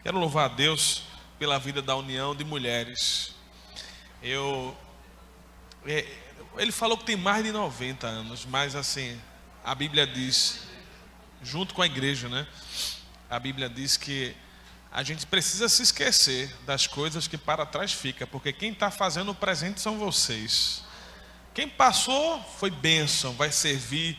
Quero louvar a Deus pela vida da União de Mulheres. Ele falou que tem mais de 90 anos, mas assim, a Bíblia diz, junto com a igreja, né? A Bíblia diz que a gente precisa se esquecer das coisas que para trás fica, porque quem está fazendo o presente são vocês. Quem passou foi bênção, vai servir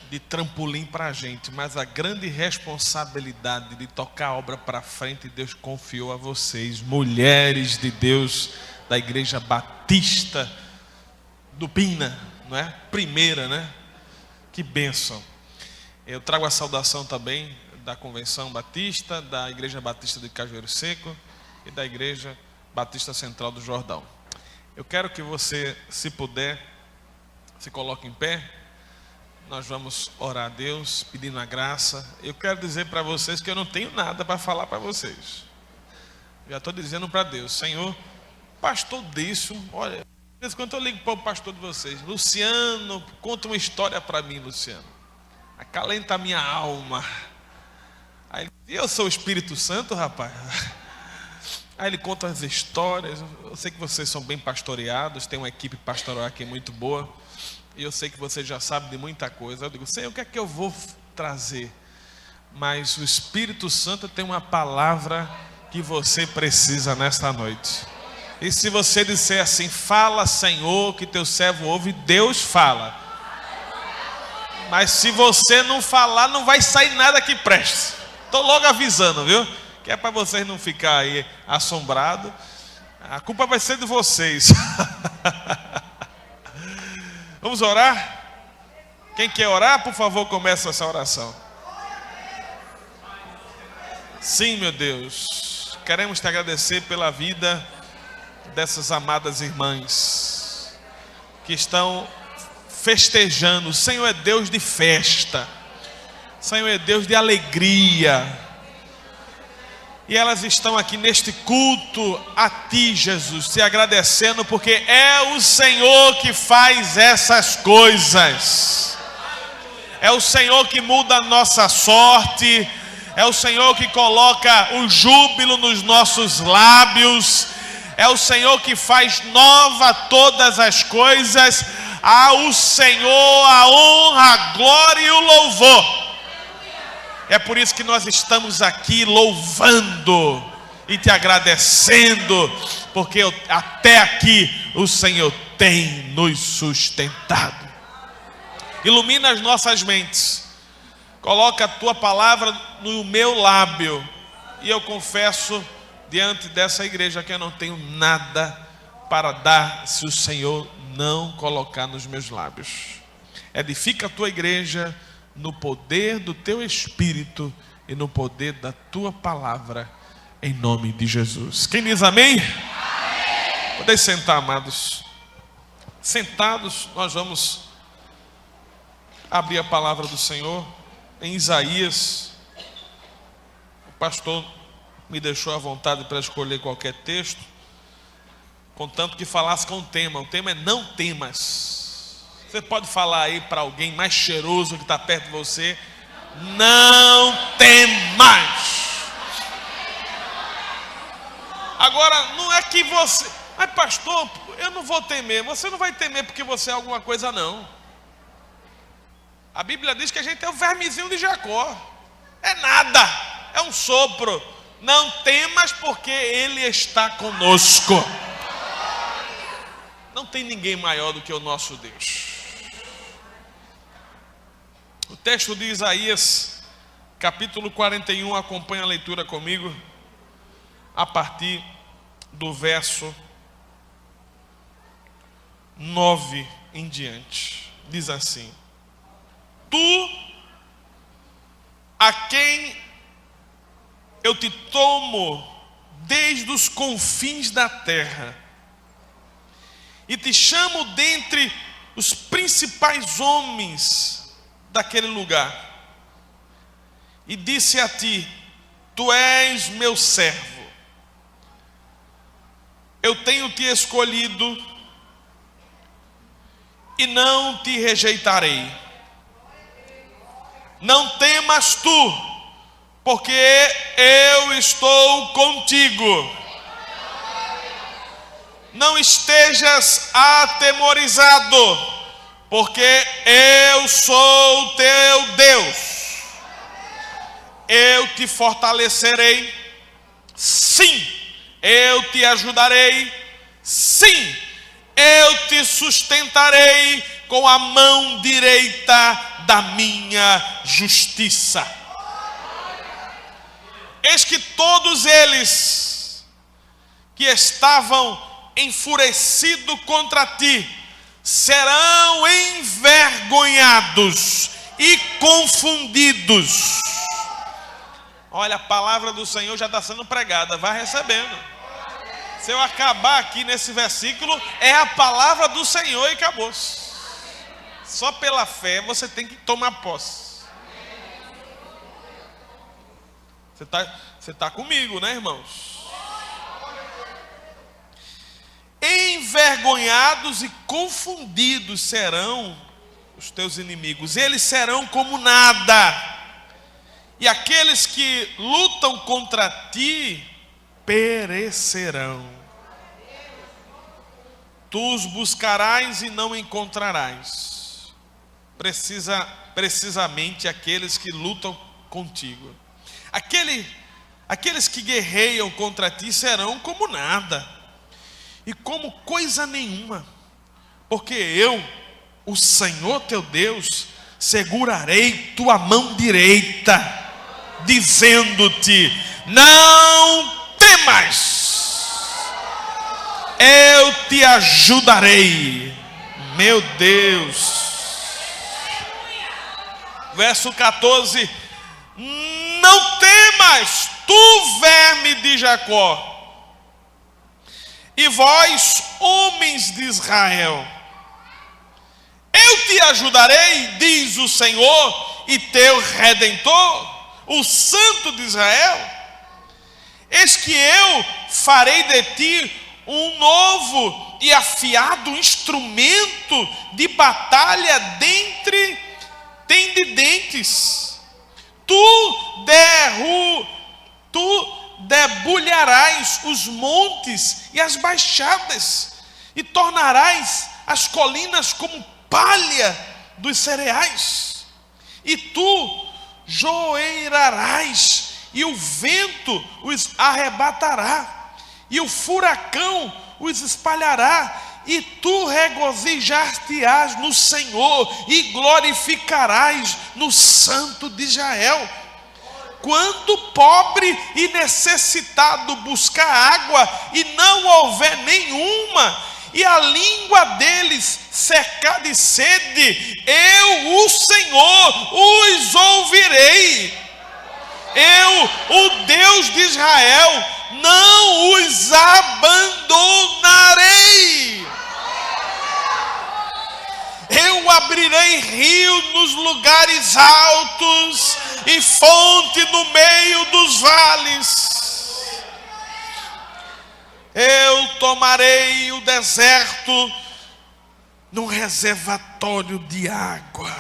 de trampolim para a gente, mas a grande responsabilidade de tocar a obra para frente, Deus confiou a vocês, mulheres de Deus, da Igreja Batista do Pina, não é? Primeira, né? Que bênção. Eu trago a saudação também da Convenção Batista, da Igreja Batista de Cajueiro Seco e da Igreja Batista Central do Jordão. Eu quero que você, se puder, se coloque em pé. Nós vamos orar a Deus, pedindo a graça. Eu quero dizer para vocês que eu não tenho nada para falar para vocês. Já estou dizendo para Deus, Senhor, pastor disso, olha, de vez em quando eu ligo para o pastor de vocês, Luciano, conta uma história para mim, Luciano. Acalenta a minha alma. Aí eu sou o Espírito Santo, rapaz. Aí ele conta as histórias. Eu sei que vocês são bem pastoreados, tem uma equipe pastoral aqui muito boa. E eu sei que você já sabe de muita coisa. Eu digo, Senhor, o que é que eu vou trazer? Mas o Espírito Santo tem uma palavra que você precisa nesta noite. E se você disser assim, fala, Senhor, que teu servo ouve, Deus fala. Mas se você não falar, não vai sair nada que preste. Estou logo avisando, viu? Que é para vocês não ficar aí assombrados. A culpa vai ser de vocês. Vamos orar? Quem quer orar, por favor, comece essa oração. Sim, meu Deus, queremos te agradecer pela vida dessas amadas irmãs que estão festejando. O Senhor é Deus de festa, o Senhor é Deus de alegria. E elas estão aqui neste culto a Ti, Jesus, te agradecendo, porque é o Senhor que faz essas coisas. É o Senhor que muda a nossa sorte. É o Senhor que coloca o júbilo nos nossos lábios. É o Senhor que faz nova todas as coisas. Ao Senhor a honra, a glória e o louvor. É por isso que nós estamos aqui louvando e te agradecendo, porque até aqui o Senhor tem nos sustentado. Ilumina as nossas mentes, coloca a tua palavra no meu lábio, e eu confesso diante dessa igreja que eu não tenho nada para dar se o Senhor não colocar nos meus lábios. Edifica a tua igreja no poder do teu Espírito e no poder da tua palavra, em nome de Jesus. Quem diz amém? Amém. Podem sentar, amados. Sentados, nós vamos abrir a palavra do Senhor em Isaías. O pastor me deixou à vontade para escolher qualquer texto, contanto que falasse com o tema. O tema é não temas. Você pode falar aí para alguém mais cheiroso que está perto de você: não temas. Agora, não é que você, mas pastor, eu não vou temer. Você não vai temer porque você é alguma coisa, não. A Bíblia diz que a gente é o vermezinho de Jacó. É nada, é um sopro. Não temas, porque Ele está conosco. Não tem ninguém maior do que o nosso Deus. O texto de Isaías, capítulo 41, acompanha a leitura comigo, a partir do verso 9 em diante. Diz assim: Tu, a quem eu te tomo desde os confins da terra, e te chamo dentre os principais homens daquele lugar, e disse a ti: Tu és meu servo, eu tenho te escolhido e não te rejeitarei. Não temas tu, porque eu estou contigo. Não estejas atemorizado, porque eu sou teu Deus. Eu te fortalecerei, sim, eu te ajudarei, sim, eu te sustentarei com a mão direita da minha justiça. Eis que todos eles que estavam enfurecidos contra ti serão envergonhados e confundidos. Olha, a palavra do Senhor já está sendo pregada, vai recebendo. Se eu acabar aqui nesse versículo, é a palavra do Senhor e acabou. Só pela fé você tem que tomar posse. Você tá comigo, né, irmãos? Envergonhados e confundidos serão os teus inimigos, eles serão como nada. E aqueles que lutam contra ti perecerão. Tu os buscarás e não encontrarás. Precisamente aqueles que lutam contigo. Aqueles que guerreiam contra ti serão como nada e como coisa nenhuma, porque eu, o Senhor teu Deus, segurarei tua mão direita, dizendo-te: não temas, eu te ajudarei. Meu Deus. Verso 14: não temas, tu verme de Jacó, e vós, homens de Israel, eu te ajudarei, diz o Senhor e teu Redentor, o Santo de Israel. Eis que eu farei de ti um novo e afiado instrumento de batalha dentre dentes. Tu debulharás os montes e as baixadas, e tornarás as colinas como palha dos cereais. E tu joeirarás, e o vento os arrebatará, e o furacão os espalhará, e tu regozijar-te-ás no Senhor, e glorificarás no Santo de Israel. Quando pobre e necessitado buscar água, e não houver nenhuma, e a língua deles secar de sede, eu, o Senhor, os ouvirei. Eu, o Deus de Israel, não os abandonarei. Eu abrirei rio nos lugares altos e fonte no meio dos vales. Eu tomarei o deserto num reservatório de água,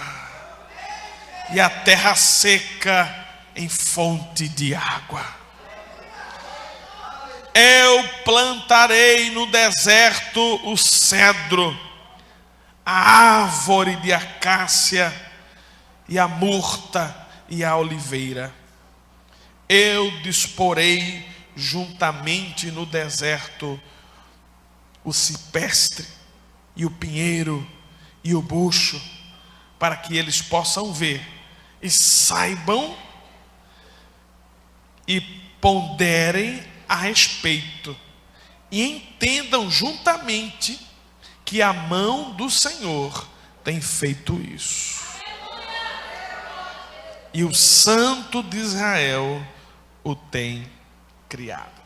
e a terra seca em fonte de água. Eu plantarei no deserto o cedro, a árvore de acácia, e a murta e a oliveira. Eu disporei juntamente no deserto o cipestre e o pinheiro e o bucho, para que eles possam ver e saibam e ponderem a respeito, e entendam juntamente que a mão do Senhor tem feito isso, e o Santo de Israel o tem criado.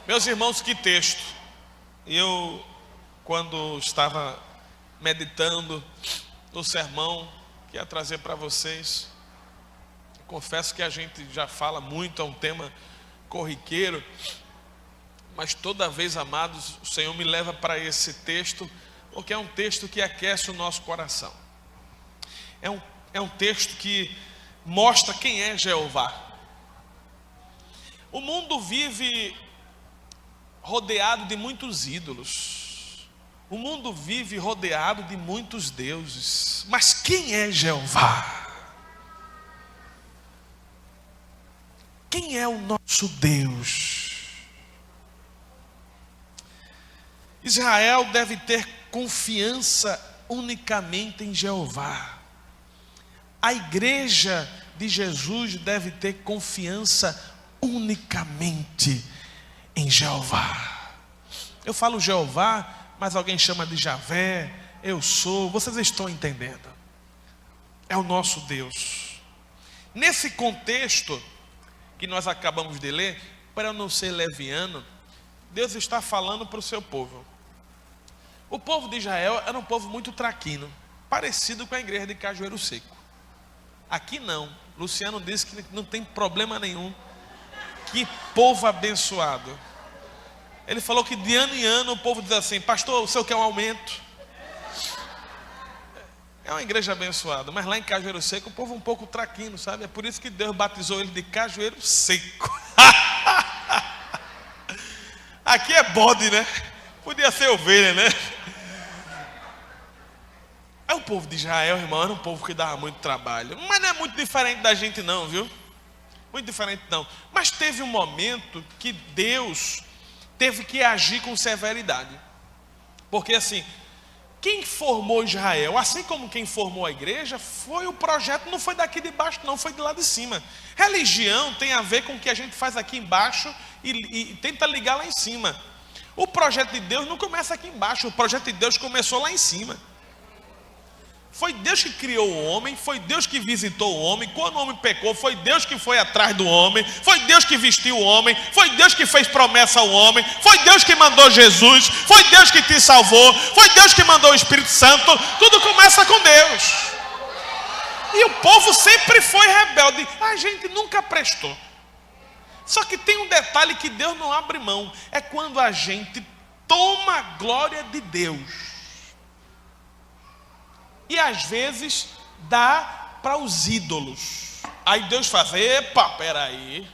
Meus irmãos, que texto! Eu, quando estava meditando no sermão que ia trazer para vocês, confesso que a gente já fala muito, é um tema corriqueiro, mas toda vez, amados, o Senhor me leva para esse texto, porque é um texto que aquece o nosso coração. É um texto que mostra quem é Jeová. O mundo vive rodeado de muitos ídolos. O mundo vive rodeado de muitos deuses. Mas quem é Jeová? Quem é o nosso Deus? Israel deve ter confiança unicamente em Jeová. A igreja de Jesus deve ter confiança unicamente em Jeová. Eu falo Jeová, mas alguém chama de Javé, eu sou, vocês estão entendendo? É o nosso Deus. Nesse contexto que nós acabamos de ler, para eu não ser leviano, Deus está falando para o seu povo. O povo de Israel era um povo muito traquino, parecido com a igreja de Cajueiro Seco. Aqui não. Luciano disse que não tem problema nenhum. Que povo abençoado. Ele falou que de ano em ano o povo diz assim: pastor, o senhor quer um aumento? É uma igreja abençoada. Mas lá em Cajueiro Seco o povo é um pouco traquino, sabe? É por isso que Deus batizou ele de Cajueiro Seco. Aqui é bode, né? Podia ser ovelha, né? É o povo de Israel, irmão, era um povo que dava muito trabalho. Mas não é muito diferente da gente não, viu? Muito diferente não. Mas teve um momento que Deus teve que agir com severidade. Porque assim, quem formou Israel, assim como quem formou a igreja, foi o projeto, não foi daqui de baixo não, foi de lá de cima. Religião tem a ver com o que a gente faz aqui embaixo e tenta ligar lá em cima. O projeto de Deus não começa aqui embaixo, o projeto de Deus começou lá em cima. Foi Deus que criou o homem, foi Deus que visitou o homem. Quando o homem pecou, foi Deus que foi atrás do homem, foi Deus que vestiu o homem, foi Deus que fez promessa ao homem, foi Deus que mandou Jesus, foi Deus que te salvou, foi Deus que mandou o Espírito Santo. Tudo começa com Deus. E o povo sempre foi rebelde, a gente nunca prestou. Só que tem um detalhe que Deus não abre mão, é quando a gente toma a glória de Deus. E às vezes dá para os ídolos. Aí Deus faz: epa, peraí.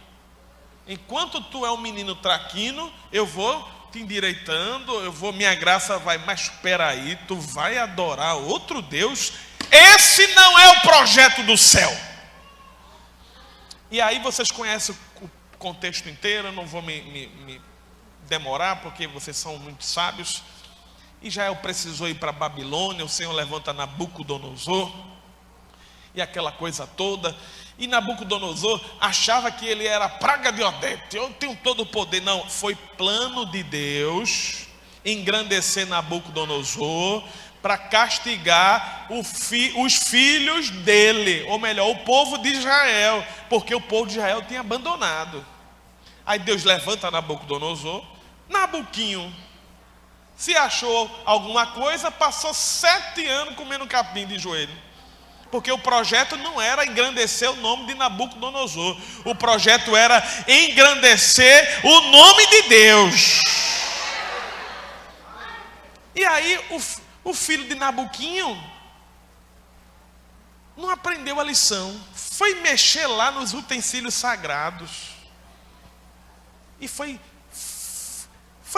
Enquanto tu é um menino traquino, eu vou te endireitando, minha graça vai. Mas peraí, tu vai adorar outro Deus? Esse não é o projeto do céu. E aí vocês conhecem o contexto inteiro, eu não vou me demorar, porque vocês são muito sábios. Israel precisou ir para a Babilônia, o Senhor levanta Nabucodonosor, e aquela coisa toda, e Nabucodonosor achava que ele era a praga de Odete, eu tenho todo o poder. Não, foi plano de Deus engrandecer Nabucodonosor, para castigar os filhos dele, ou melhor, o povo de Israel, porque o povo de Israel tinha abandonado. Aí Deus levanta Nabucodonosor, Nabuquinho se achou alguma coisa, passou 7 anos comendo capim de joelho. Porque o projeto não era engrandecer o nome de Nabucodonosor. O projeto era engrandecer o nome de Deus. E aí o filho de Nabuquinho não aprendeu a lição. Foi mexer lá nos utensílios sagrados. E foi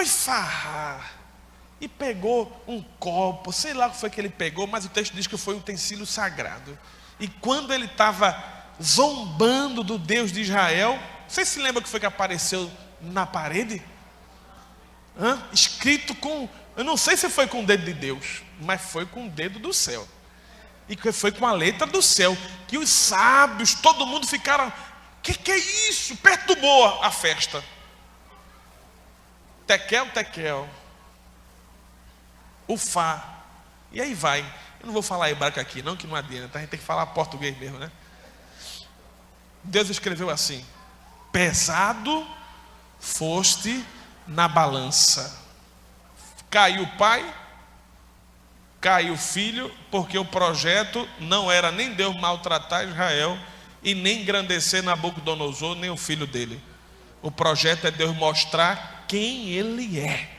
farrar. E pegou um copo, sei lá o que foi que ele pegou, mas o texto diz que foi um utensílio sagrado. E quando ele estava zombando do Deus de Israel, vocês se lembram o que foi que apareceu na parede? Escrito com, eu não sei se foi com o dedo de Deus, mas foi com o dedo do céu. E que foi com a letra do céu, que os sábios, todo mundo ficaram: que é isso? Perturbou a festa. Tekel, tekel. Ufá. E aí vai. Eu não vou falar hebraico aqui não, que não adianta. A gente tem que falar português mesmo, né? Deus escreveu assim: pesado foste na balança. Caiu o pai, caiu o filho, porque o projeto não era nem Deus maltratar Israel e nem engrandecer Nabucodonosor, nem o filho dele. O projeto é Deus mostrar quem ele é.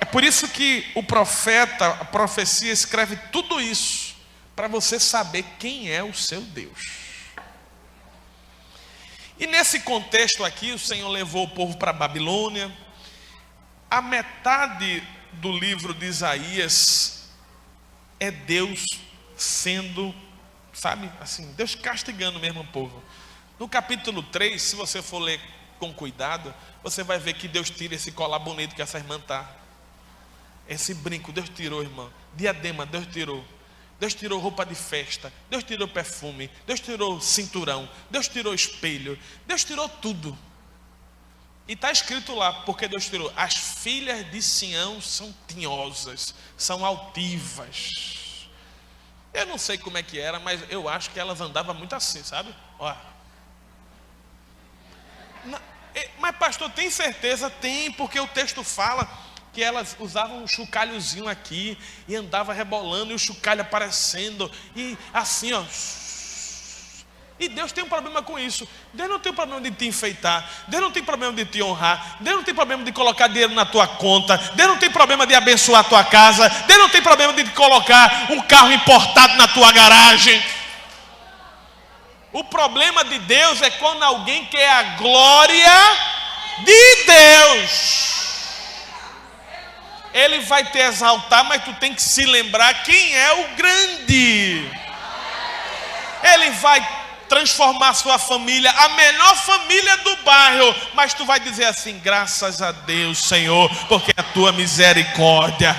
É por isso que o profeta, a profecia escreve tudo isso, para você saber quem é o seu Deus. E nesse contexto aqui, o Senhor levou o povo para a Babilônia. A metade do livro de Isaías é Deus sendo, sabe, assim, Deus castigando mesmo o povo. No capítulo 3, se você for ler com cuidado, você vai ver que Deus tira esse colar bonito que essa irmã está. Esse brinco, Deus tirou, irmão. Diadema, Deus tirou. Deus tirou roupa de festa, Deus tirou perfume, Deus tirou cinturão, Deus tirou espelho, Deus tirou tudo. E está escrito lá, porque Deus tirou: as filhas de Sião são tinhosas, são altivas. Eu não sei como é que era, mas eu acho que elas andavam muito assim, sabe? Olha. Mas pastor, tem certeza? Tem, porque o texto fala que elas usavam um chocalhozinho aqui e andava rebolando e o chocalho aparecendo e assim, ó. E Deus tem um problema com isso. Deus não tem problema de te enfeitar, Deus não tem problema de te honrar, Deus não tem problema de colocar dinheiro na tua conta, Deus não tem problema de abençoar a tua casa, Deus não tem problema de colocar um carro importado na tua garagem. O problema de Deus é quando alguém quer a glória de Deus. Ele vai te exaltar, mas tu tem que se lembrar quem é o grande. Ele vai transformar sua família, a melhor família do bairro, mas tu vai dizer assim: graças a Deus, Senhor, porque a tua misericórdia.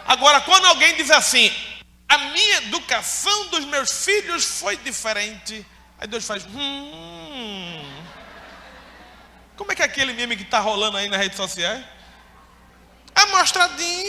Agora, quando alguém diz assim: a minha educação dos meus filhos foi diferente, aí Deus faz: como é que é aquele meme que está rolando aí nas redes sociais? Amostradinho.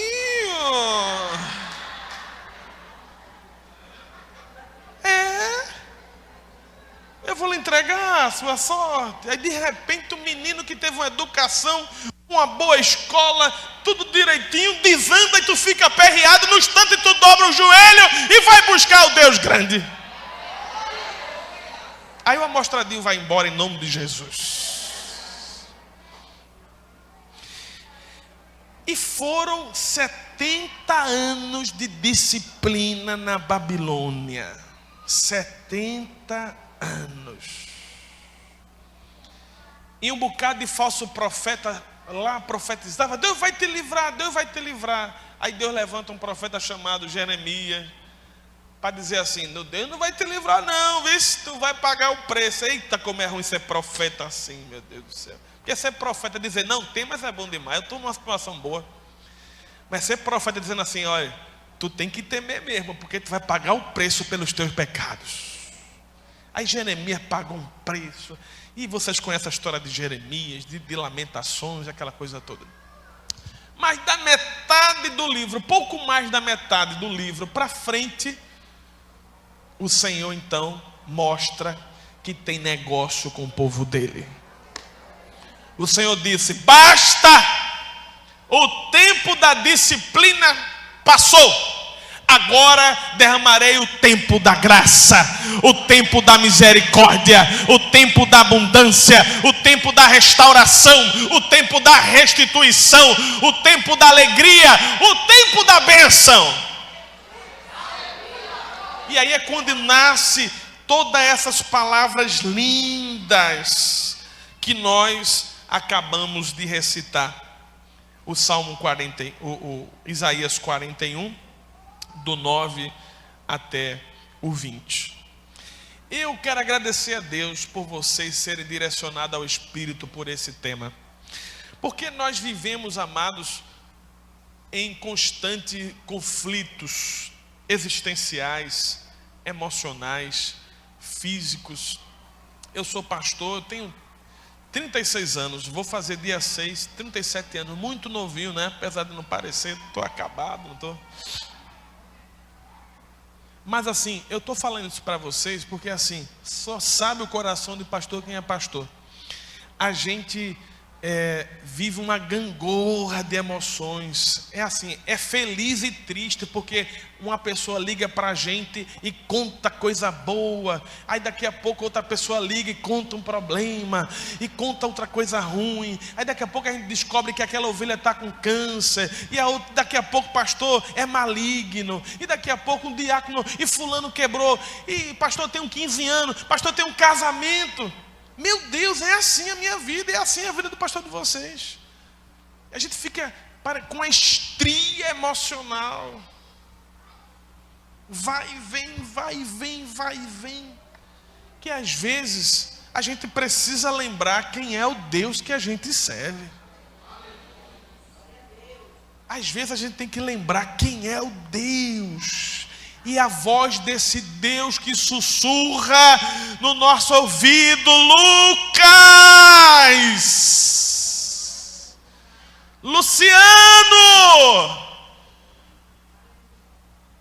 Eu vou lhe entregar a sua sorte. Aí de repente o menino que teve uma educação, uma boa escola, tudo direitinho, desanda e tu fica aperreado. No instante tu dobra o joelho e vai buscar o Deus grande. Aí o amostradinho vai embora em nome de Jesus. E foram 70 anos de disciplina na Babilônia. 70 anos. E um bocado de falso profeta lá profetizava: Deus vai te livrar, Deus vai te livrar. Aí Deus levanta um profeta chamado Jeremias para dizer assim: Deus não vai te livrar não, vê se tu vai pagar o preço. Eita, como é ruim ser profeta assim, meu Deus do céu. Porque ser profeta é dizer: não tem, mas é bom demais, eu estou numa situação boa. Mas ser profeta é dizendo assim: olha, tu tem que temer mesmo, porque tu vai pagar o preço pelos teus pecados. Aí Jeremias paga um preço. E vocês conhecem a história de Jeremias, de lamentações, aquela coisa toda. Mas da metade do livro, pouco mais da metade do livro para frente, o Senhor então mostra que tem negócio com o povo dele. O Senhor disse: basta, o tempo da disciplina passou. Agora derramarei o tempo da graça, o tempo da misericórdia, o tempo da abundância, o tempo da restauração, o tempo da restituição, o tempo da alegria, o tempo da bênção. E aí é quando nasce todas essas palavras lindas que nós acabamos de recitar. O Salmo 40, o Isaías 41, do 9 até o 20. Eu quero agradecer a Deus por vocês serem direcionados ao Espírito por esse tema. Porque nós vivemos, amados, em constantes conflitos existenciais, emocionais, físicos. Eu sou pastor, eu tenho 36 anos, vou fazer dia 6, 37 anos, muito novinho, né? Apesar de não parecer, estou acabado, não estou. Mas assim, eu estou falando isso para vocês porque assim, só sabe o coração de pastor quem é pastor. A gente vive uma gangorra de emoções. É assim, é feliz e triste, porque uma pessoa liga para a gente e conta coisa boa, aí daqui a pouco outra pessoa liga e conta um problema, e conta outra coisa ruim, aí daqui a pouco a gente descobre que aquela ovelha está com câncer, e daqui a pouco o pastor é maligno, e daqui a pouco um diácono, e fulano quebrou, e pastor tem 15 anos, pastor tem um casamento. Meu Deus, é assim a minha vida, é assim a vida do pastor de vocês. A gente fica com a estria emocional. Vai e vem, vai e vem, vai e vem. Que às vezes a gente precisa lembrar quem é o Deus que a gente serve. Às vezes a gente tem que lembrar quem é o Deus. E a voz desse Deus que sussurra no nosso ouvido: Lucas, Luciano,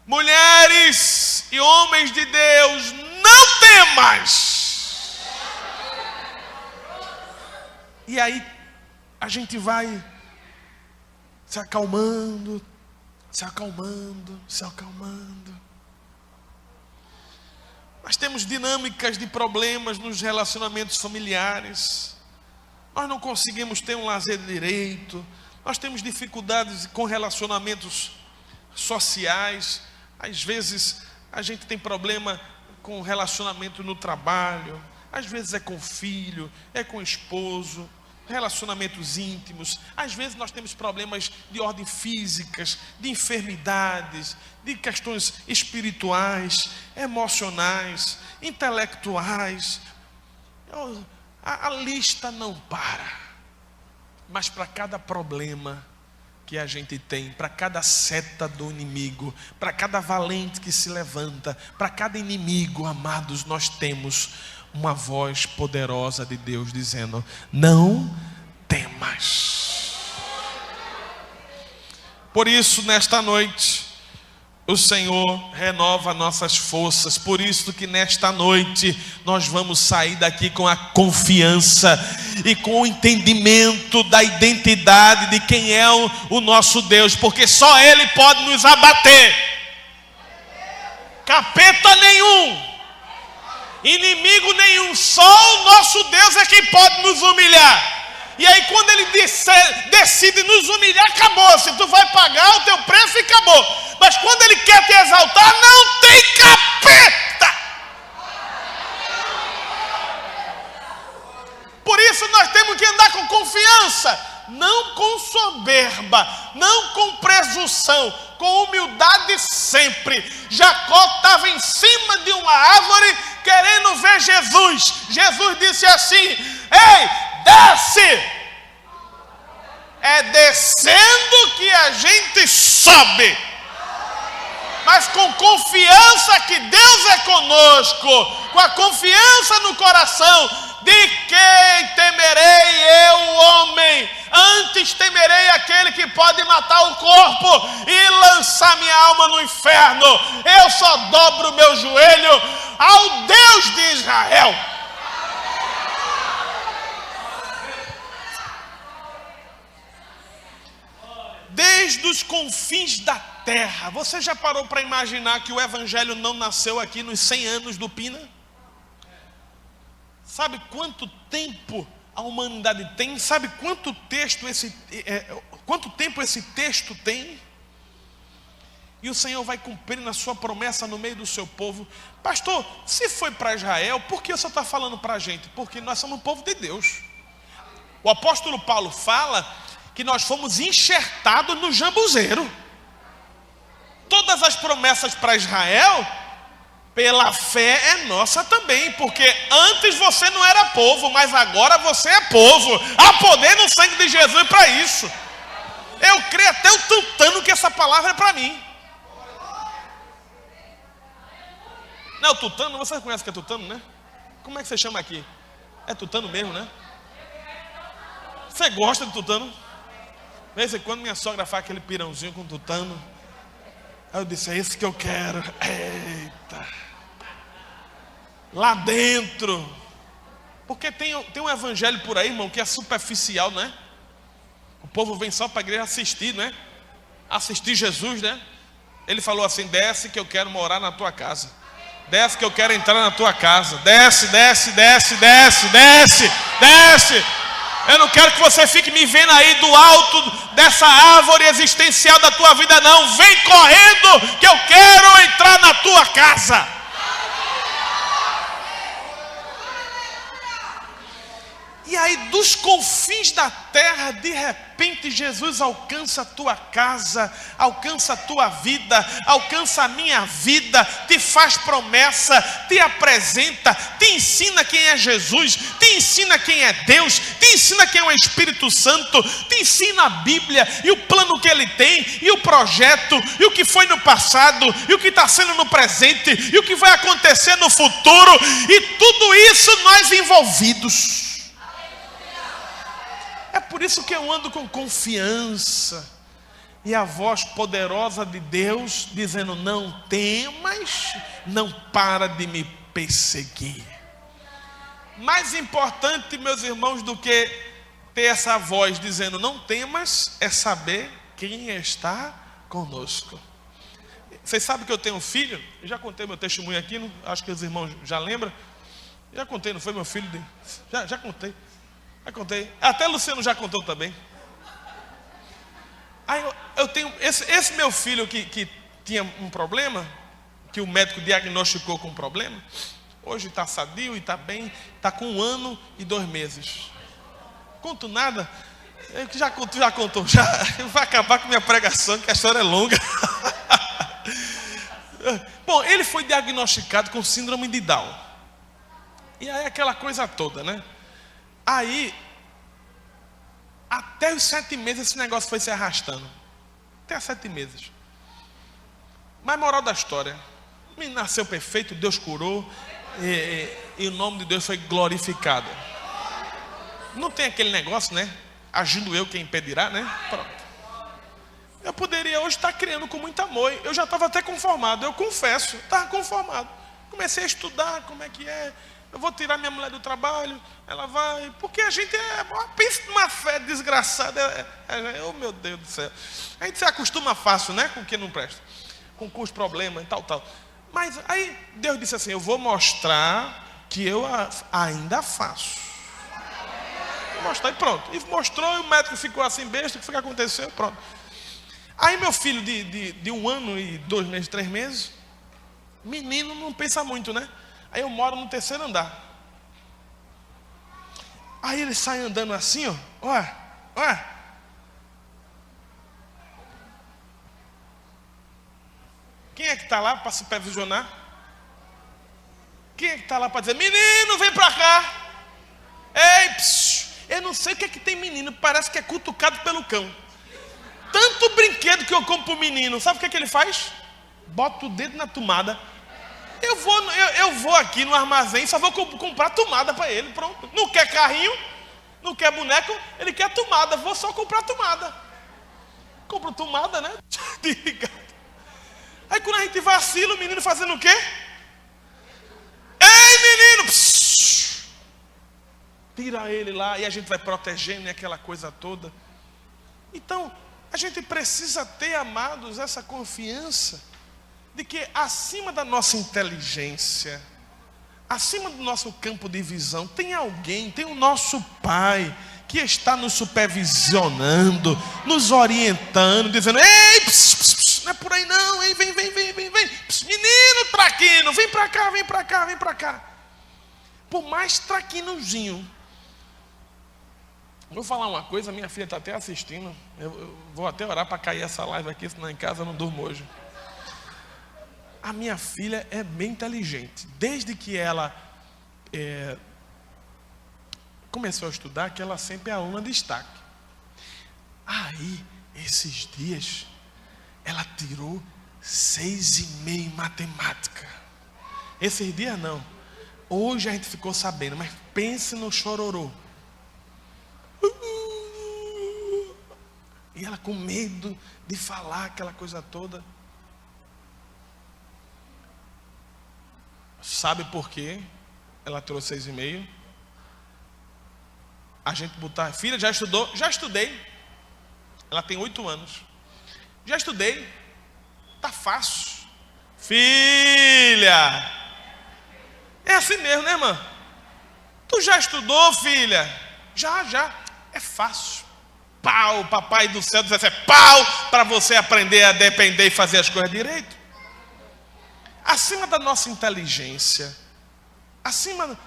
mulheres e homens de Deus, não temas. E aí a gente vai se acalmando, se acalmando, se acalmando. Nós temos dinâmicas de problemas nos relacionamentos familiares. Nós não conseguimos ter um lazer direito. Nós temos dificuldades com relacionamentos sociais. Às vezes a gente tem problema com relacionamento no trabalho. Às vezes é com o filho, é com o esposo, relacionamentos íntimos. Às vezes nós temos problemas de ordem físicas, de enfermidades, de questões espirituais, emocionais, intelectuais. A lista não para. Mas para cada problema que a gente tem, para cada seta do inimigo, para cada valente que se levanta, para cada inimigo, amados, nós temos uma voz poderosa de Deus dizendo: não temas. Por isso, nesta noite, o Senhor renova nossas forças. Por isso que nesta noite nós vamos sair daqui com a confiança e com o entendimento da identidade de quem é o nosso Deus, porque só Ele pode nos abater. Capeta nenhum, inimigo nenhum, só o nosso Deus é quem pode nos humilhar. E aí quando Ele decide nos humilhar, acabou. Se tu vai pagar o teu preço e acabou. Mas quando Ele quer te exaltar, não tem capeta. Por isso nós temos que andar com confiança, não com soberba, não com presunção, com humildade sempre. Jacó estava em cima de uma árvore querendo ver Jesus. Jesus disse assim: ei, desce. É descendo que a gente sobe, mas com confiança que Deus é conosco, com a confiança no coração. De quem temerei eu, homem? Antes temerei aquele que pode matar o corpo e lançar minha alma no inferno. Eu só dobro meu joelho ao Deus de Israel. Desde os confins da terra. Você já parou para imaginar que o evangelho não nasceu aqui nos 100 anos do Pina? Sabe quanto tempo a humanidade tem? Sabe quanto tempo esse texto tem? E o Senhor vai cumprindo a sua promessa no meio do seu povo. Pastor, se foi para Israel, por que você está falando para a gente? Porque nós somos um povo de Deus. O apóstolo Paulo fala que nós fomos enxertados no jambuzeiro. Todas as promessas para Israel, pela fé é nossa também, porque antes você não era povo, mas agora você é povo. Há poder no sangue de Jesus para isso. Eu creio até o tutano que essa palavra é para mim. Não é o tutano? Você conhece o que é tutano, né? Como é que você chama aqui? É tutano mesmo, né? Você gosta de tutano? De vez em quando minha sogra faz aquele pirãozinho com tutano. Aí eu disse: é isso que eu quero. Eita! Lá dentro, Porque tem um evangelho por aí, irmão, que é superficial, né? O povo vem só para a igreja assistir, né? Assistir Jesus, né? Ele falou assim: desce que eu quero morar na tua casa. Desce que eu quero entrar na tua casa. Desce, desce, desce, desce, desce, desce. Eu não quero que você fique me vendo aí do alto dessa árvore existencial da tua vida, não. Vem correndo que eu quero entrar na tua casa. E aí, dos confins da terra, de repente, Jesus alcança a tua casa, alcança a tua vida, alcança a minha vida, te faz promessa, te apresenta, te ensina quem é Jesus, te ensina quem é Deus, te ensina quem é o Espírito Santo, te ensina a Bíblia e o plano que Ele tem, e o projeto, e o que foi no passado, e o que está sendo no presente, e o que vai acontecer no futuro, e tudo isso nós envolvidos. É por isso que eu ando com confiança. E a voz poderosa de Deus dizendo: não temas, não para de me perseguir. Mais importante, meus irmãos, do que ter essa voz dizendo não temas, é saber quem está conosco. Vocês sabem que eu tenho um filho? Eu já contei meu testemunho aqui, acho que os irmãos já lembram. Já contei, não foi meu filho? Já contei. Já contei. Até Luciano já contou também. Aí eu tenho esse meu filho que tinha um problema, que o médico diagnosticou com um problema. Hoje está sadio e está bem. Está com 1 ano e 2 meses. Conto nada. Já contou. Já vai acabar com minha pregação, que a história é longa. Bom, ele foi diagnosticado com síndrome de Down. E aí aquela coisa toda, né? Aí, até os 7 meses esse negócio foi se arrastando. Até 7 meses. Mas moral da história, o menino nasceu perfeito, Deus curou, e o nome de Deus foi glorificado. Não tem aquele negócio, né? Agindo eu, quem impedirá, né? Pronto. Eu poderia hoje estar criando com muito amor. Eu já estava até conformado, eu confesso, estava conformado. Comecei a estudar como é que é. Eu vou tirar minha mulher do trabalho, ela vai, porque a gente pensa numa fé desgraçada, oh meu Deus do céu. A gente se acostuma fácil, né, com o que não presta, com os problemas e tal. Mas aí Deus disse assim: eu vou mostrar que eu ainda faço. Vou mostrar e pronto. E mostrou, e o médico ficou assim besta, o que foi que aconteceu? Pronto. Aí meu filho de 1 ano e 2 meses, 3 meses, menino não pensa muito, né? Aí eu moro no 3º andar. Aí ele sai andando assim, ó. Olha. Quem é que está lá para supervisionar? Quem é que está lá para dizer: menino, vem para cá. Ei, eu não sei o que é que tem menino, parece que é cutucado pelo cão. Tanto brinquedo que eu compro para o menino, sabe o que ele faz? Bota o dedo na tomada. Eu vou aqui no armazém, só vou comprar tomada para ele, pronto. Não quer carrinho, não quer boneco, ele quer tomada, vou só comprar tomada. Compro tomada, né? Aí quando a gente vacila, o menino fazendo o quê? Ei, menino! Tira ele lá e a gente vai protegendo e aquela coisa toda. Então, a gente precisa ter, amados, essa confiança de que acima da nossa inteligência, acima do nosso campo de visão, tem alguém, tem o nosso Pai, que está nos supervisionando, nos orientando, dizendo: ei, não é por aí não, hein? Vem, menino traquino, vem para cá. Por mais traquinozinho. Vou falar uma coisa, minha filha está até assistindo, eu vou até orar para cair essa live aqui, senão em casa eu não durmo hoje. A minha filha é bem inteligente. Desde que ela começou a estudar, que ela sempre é aluna de destaque. Aí, esses dias, ela tirou 6,5 em matemática. Esses dias não. Hoje a gente ficou sabendo, mas pense no chororô. E ela com medo de falar aquela coisa toda. Sabe por quê ela tirou 6,5? a gente botar, filha, já estudou? Já estudei. Ela tem 8 anos. Já estudei. Tá fácil. Filha, é assim mesmo, né, irmã? Tu já estudou, filha? Já. É fácil. Pau, papai do céu diz assim, é pau para você aprender a depender e fazer as coisas direito. Acima da nossa inteligência, acima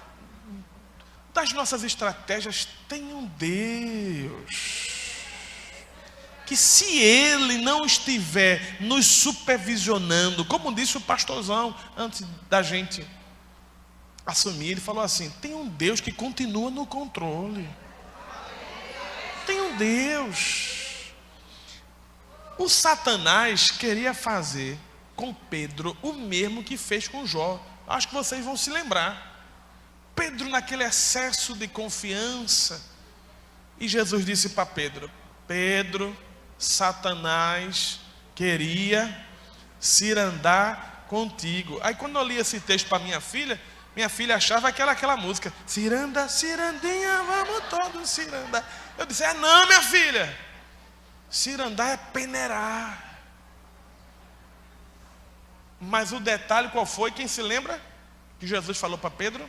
das nossas estratégias, tem um Deus que, se Ele não estiver nos supervisionando, como disse o pastorzão antes da gente assumir, ele falou assim, tem um Deus que continua no controle. Tem um Deus. O Satanás queria fazer com Pedro o mesmo que fez com Jó. Acho que vocês vão se lembrar. Pedro naquele excesso de confiança. E Jesus disse para Pedro, Pedro, Satanás queria cirandar contigo. Aí quando eu li esse texto para minha filha achava que era aquela música, ciranda, cirandinha, vamos todos cirandar. Eu disse, não, minha filha, cirandar é peneirar. Mas o detalhe qual foi? Quem se lembra que Jesus falou para Pedro?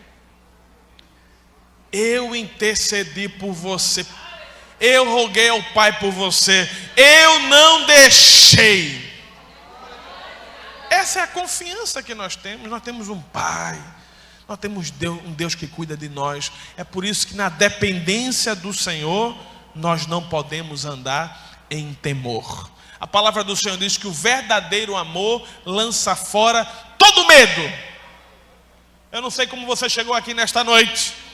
Eu intercedi por você, eu roguei ao Pai por você, eu não deixei. Essa é a confiança que nós temos um Pai. Nós temos um Deus que cuida de nós. É por isso que na dependência do Senhor, nós não podemos andar em temor. A palavra do Senhor diz que o verdadeiro amor lança fora todo medo. Eu não sei como você chegou aqui nesta noite.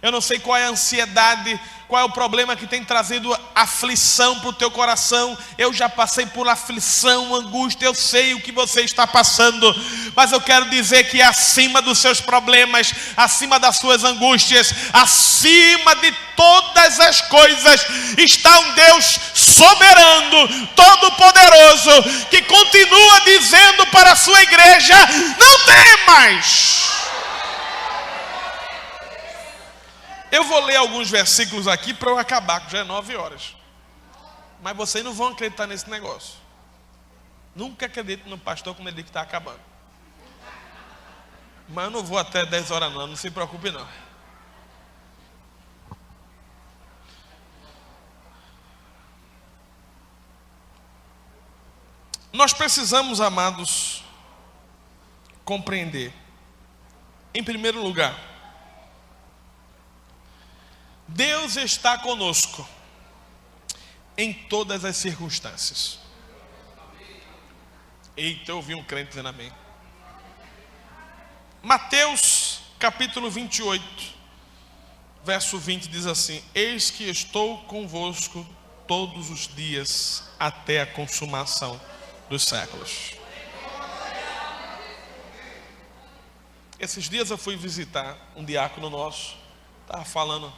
Eu não sei qual é a ansiedade, qual é o problema que tem trazido aflição para o teu coração. Eu já passei por aflição, angústia, eu sei o que você está passando. Mas eu quero dizer que acima dos seus problemas, acima das suas angústias, acima de todas as coisas, está um Deus soberano, todo-poderoso, que continua dizendo para a sua igreja, não temas. Eu vou ler alguns versículos aqui para eu acabar, que já é 9 horas. Mas vocês não vão acreditar nesse negócio. Nunca acredito no pastor quando ele diz que está acabando. Mas eu não vou até 10 horas não se preocupe não. Nós precisamos, amados, compreender. Em primeiro lugar, Deus está conosco em todas as circunstâncias. Eita, eu ouvi um crente dizendo amém. Mateus capítulo 28, verso 20 diz assim: eis que estou convosco todos os dias até a consumação dos séculos. Esses dias eu fui visitar um diácono nosso, estava falando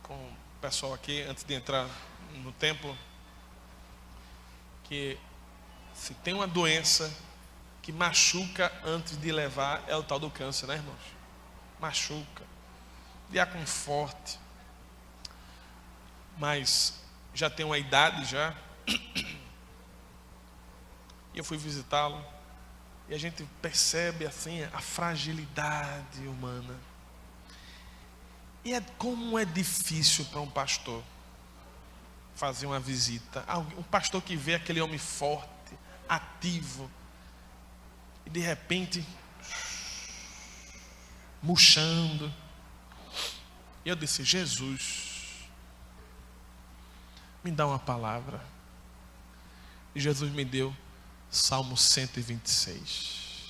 com o pessoal aqui, antes de entrar no templo, que se tem uma doença que machuca antes de levar, é o tal do câncer, né, irmãos? Machuca. Diácono forte, mas já tem uma idade já. E eu fui visitá-lo, e a gente percebe assim a fragilidade humana. E como é difícil para um pastor fazer uma visita. Um pastor que vê aquele homem forte, ativo, e de repente murchando. E eu disse: Jesus, me dá uma palavra. E Jesus me deu Salmo 126.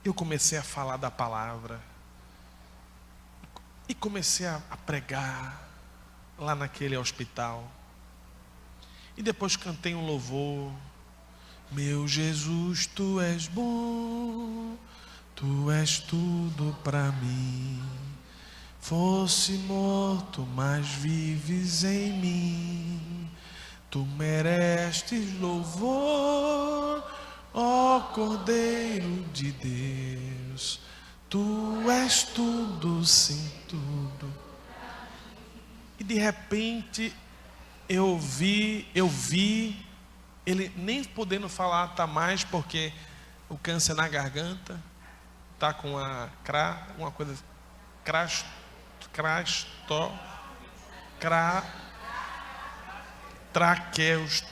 Eu comecei a falar da palavra. E comecei a pregar lá naquele hospital. E depois cantei um louvor. Meu Jesus, tu és bom, tu és tudo para mim. Fosse morto, mas vives em mim. Tu mereces louvor, ó Cordeiro de Deus. Tu és tudo, sim, tudo. E de repente eu vi ele nem podendo falar tá mais, porque o câncer na garganta tá com uma coisa traqueus.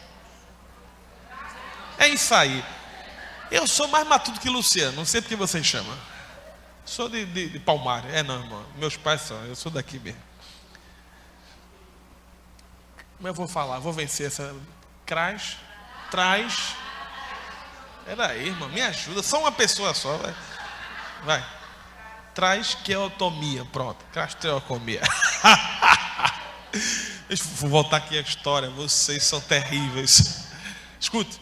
É isso aí. Eu sou mais matuto que Luciano, não sei porque vocês chamam. Sou de Palmares. Não, irmão. Meus pais são, eu sou daqui mesmo. Mas eu vou falar, vou vencer essa. Traz. Peraí, irmão, me ajuda. Só uma pessoa só, vai. Traqueotomia, pronto. Traqueotomia. Deixa eu voltar aqui a história. Vocês são terríveis. Escute.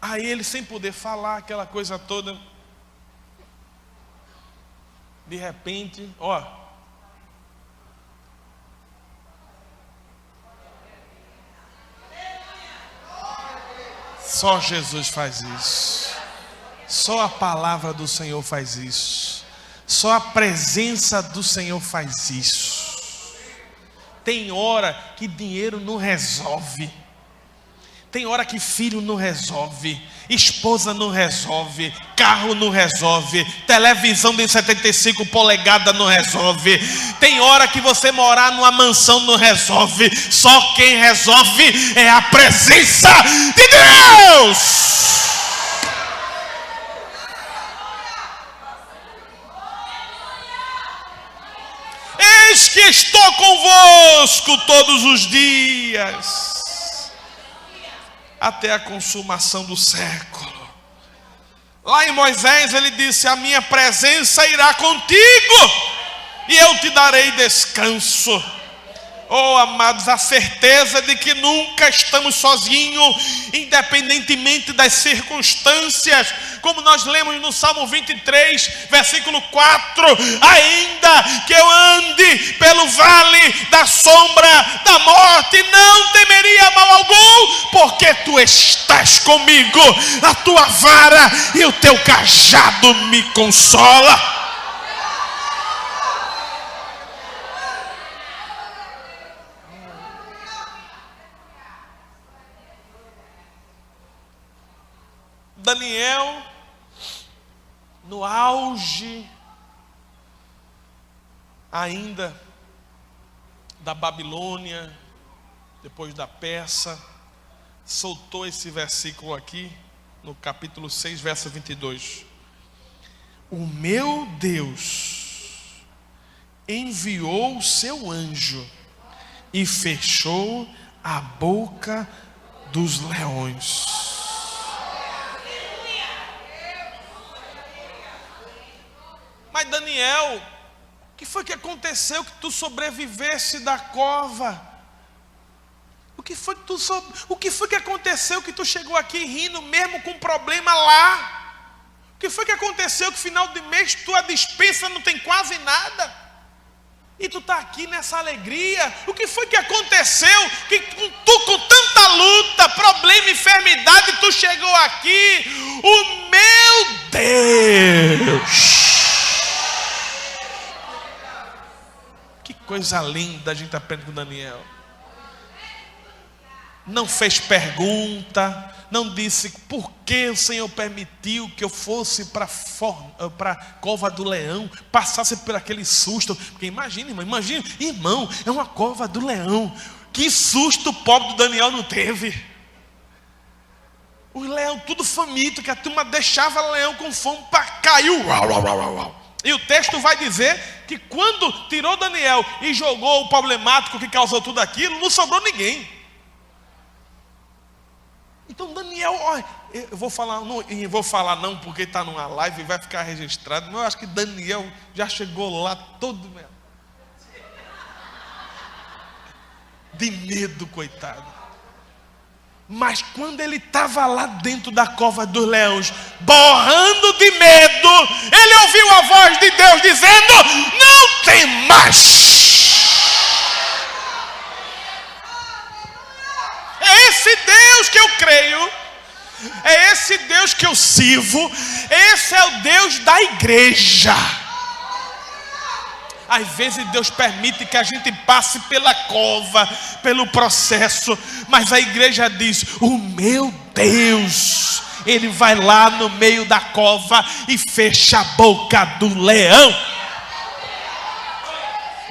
Aí ele, sem poder falar, aquela coisa toda. De repente, só Jesus faz isso. Só a palavra do Senhor faz isso. Só a presença do Senhor faz isso. Tem hora que dinheiro não resolve. Tem hora que filho não resolve, esposa não resolve, carro não resolve, televisão de 75 polegadas não resolve. Tem hora que você morar numa mansão não resolve. Só quem resolve é a presença de Deus. Eis que estou convosco todos os dias, até a consumação do século. Lá em Moisés ele disse: a minha presença irá contigo e eu te darei descanso. Oh, amados, a certeza de que nunca estamos sozinhos, independentemente das circunstâncias, como nós lemos no Salmo 23, versículo 4: ainda que eu ande pelo vale da sombra da morte, não temeria mal algum, porque tu estás comigo, a tua vara e o teu cajado me consola. Daniel, no auge ainda da Babilônia, depois da Pérsia, soltou esse versículo aqui, no capítulo 6, verso 22. O meu Deus enviou o seu anjo e fechou a boca dos leões. Mas Daniel, o que foi que aconteceu que tu sobrevivesse da cova? O que foi que aconteceu que tu chegou aqui rindo mesmo com problema lá? O que foi que aconteceu que final de mês tua despensa não tem quase nada? E tu está aqui nessa alegria? O que foi que aconteceu que tu com tanta luta, problema, enfermidade, tu chegou aqui? O meu Deus! Coisa linda, a gente aprende com Daniel. Não fez pergunta, não disse por que o Senhor permitiu que eu fosse para a cova do leão, passasse por aquele susto. Porque imagina, irmão, é uma cova do leão. Que susto o pobre do Daniel não teve. Os leões tudo faminto, que a turma deixava o leão com fome, caiu. E o texto vai dizer que quando tirou Daniel e jogou o problemático que causou tudo aquilo, não sobrou ninguém. Então Daniel, olha, eu vou falar não porque está numa live e vai ficar registrado, mas eu acho que Daniel já chegou lá todo de medo, coitado. Mas quando ele estava lá dentro da cova dos leões, borrando de medo, ele ouviu a voz de Deus dizendo: não tem mais. É esse Deus que eu creio, é esse Deus que eu sirvo, esse é o Deus da igreja. Às vezes Deus permite que a gente passe pela cova, pelo processo, mas a igreja diz: o meu Deus, Ele vai lá no meio da cova e fecha a boca do leão.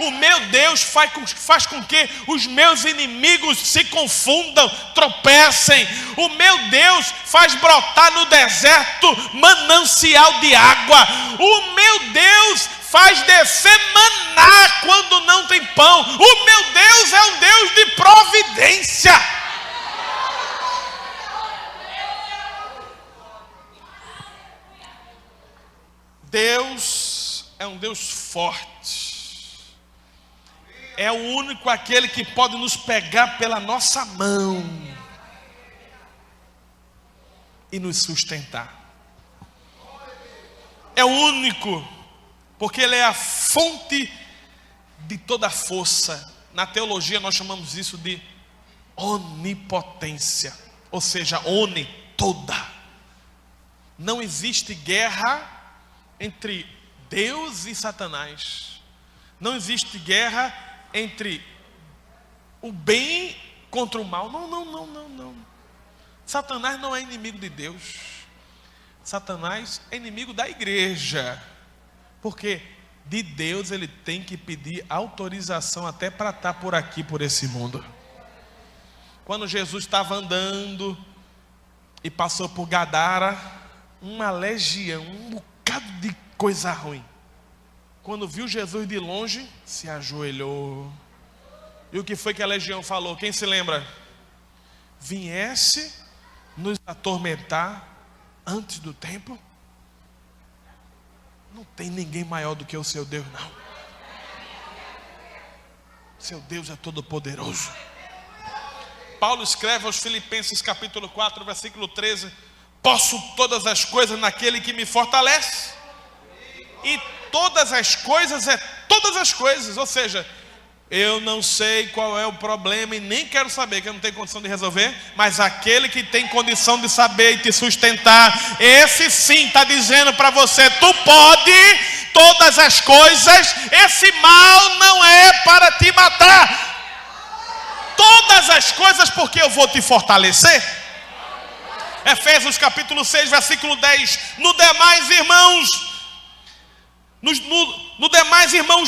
O meu Deus faz com que os meus inimigos se confundam, tropecem. O meu Deus faz brotar no deserto manancial de água. O meu Deus faz descer maná quando não tem pão. O meu Deus é um Deus de providência. Deus é um Deus forte. É o único aquele que pode nos pegar pela nossa mão e nos sustentar. É o único, porque Ele é a fonte de toda a força. Na teologia nós chamamos isso de onipotência, ou seja, oni, toda. Não existe guerra entre Deus e Satanás. Não existe guerra entre o bem contra o mal. Não. Satanás não é inimigo de Deus. Satanás é inimigo da igreja. Porque de Deus ele tem que pedir autorização até para estar por aqui, por esse mundo. Quando Jesus estava andando e passou por Gadara, uma legião, um bocado de coisa ruim. Quando viu Jesus de longe, se ajoelhou. E o que foi que a legião falou? Quem se lembra? Viesse nos atormentar antes do tempo? Não tem ninguém maior do que o seu Deus, não. Seu Deus é todo poderoso. Paulo escreve aos Filipenses capítulo 4, versículo 13: posso todas as coisas naquele que me fortalece. E todas as coisas é todas as coisas. Ou seja, eu não sei qual é o problema e nem quero saber, que eu não tenho condição de resolver. Mas aquele que tem condição de saber e te sustentar, esse sim está dizendo para você: tu pode todas as coisas. Esse mal não é para te matar. Todas as coisas, porque eu vou te fortalecer. Efésios capítulo 6, versículo 10: no demais, irmãos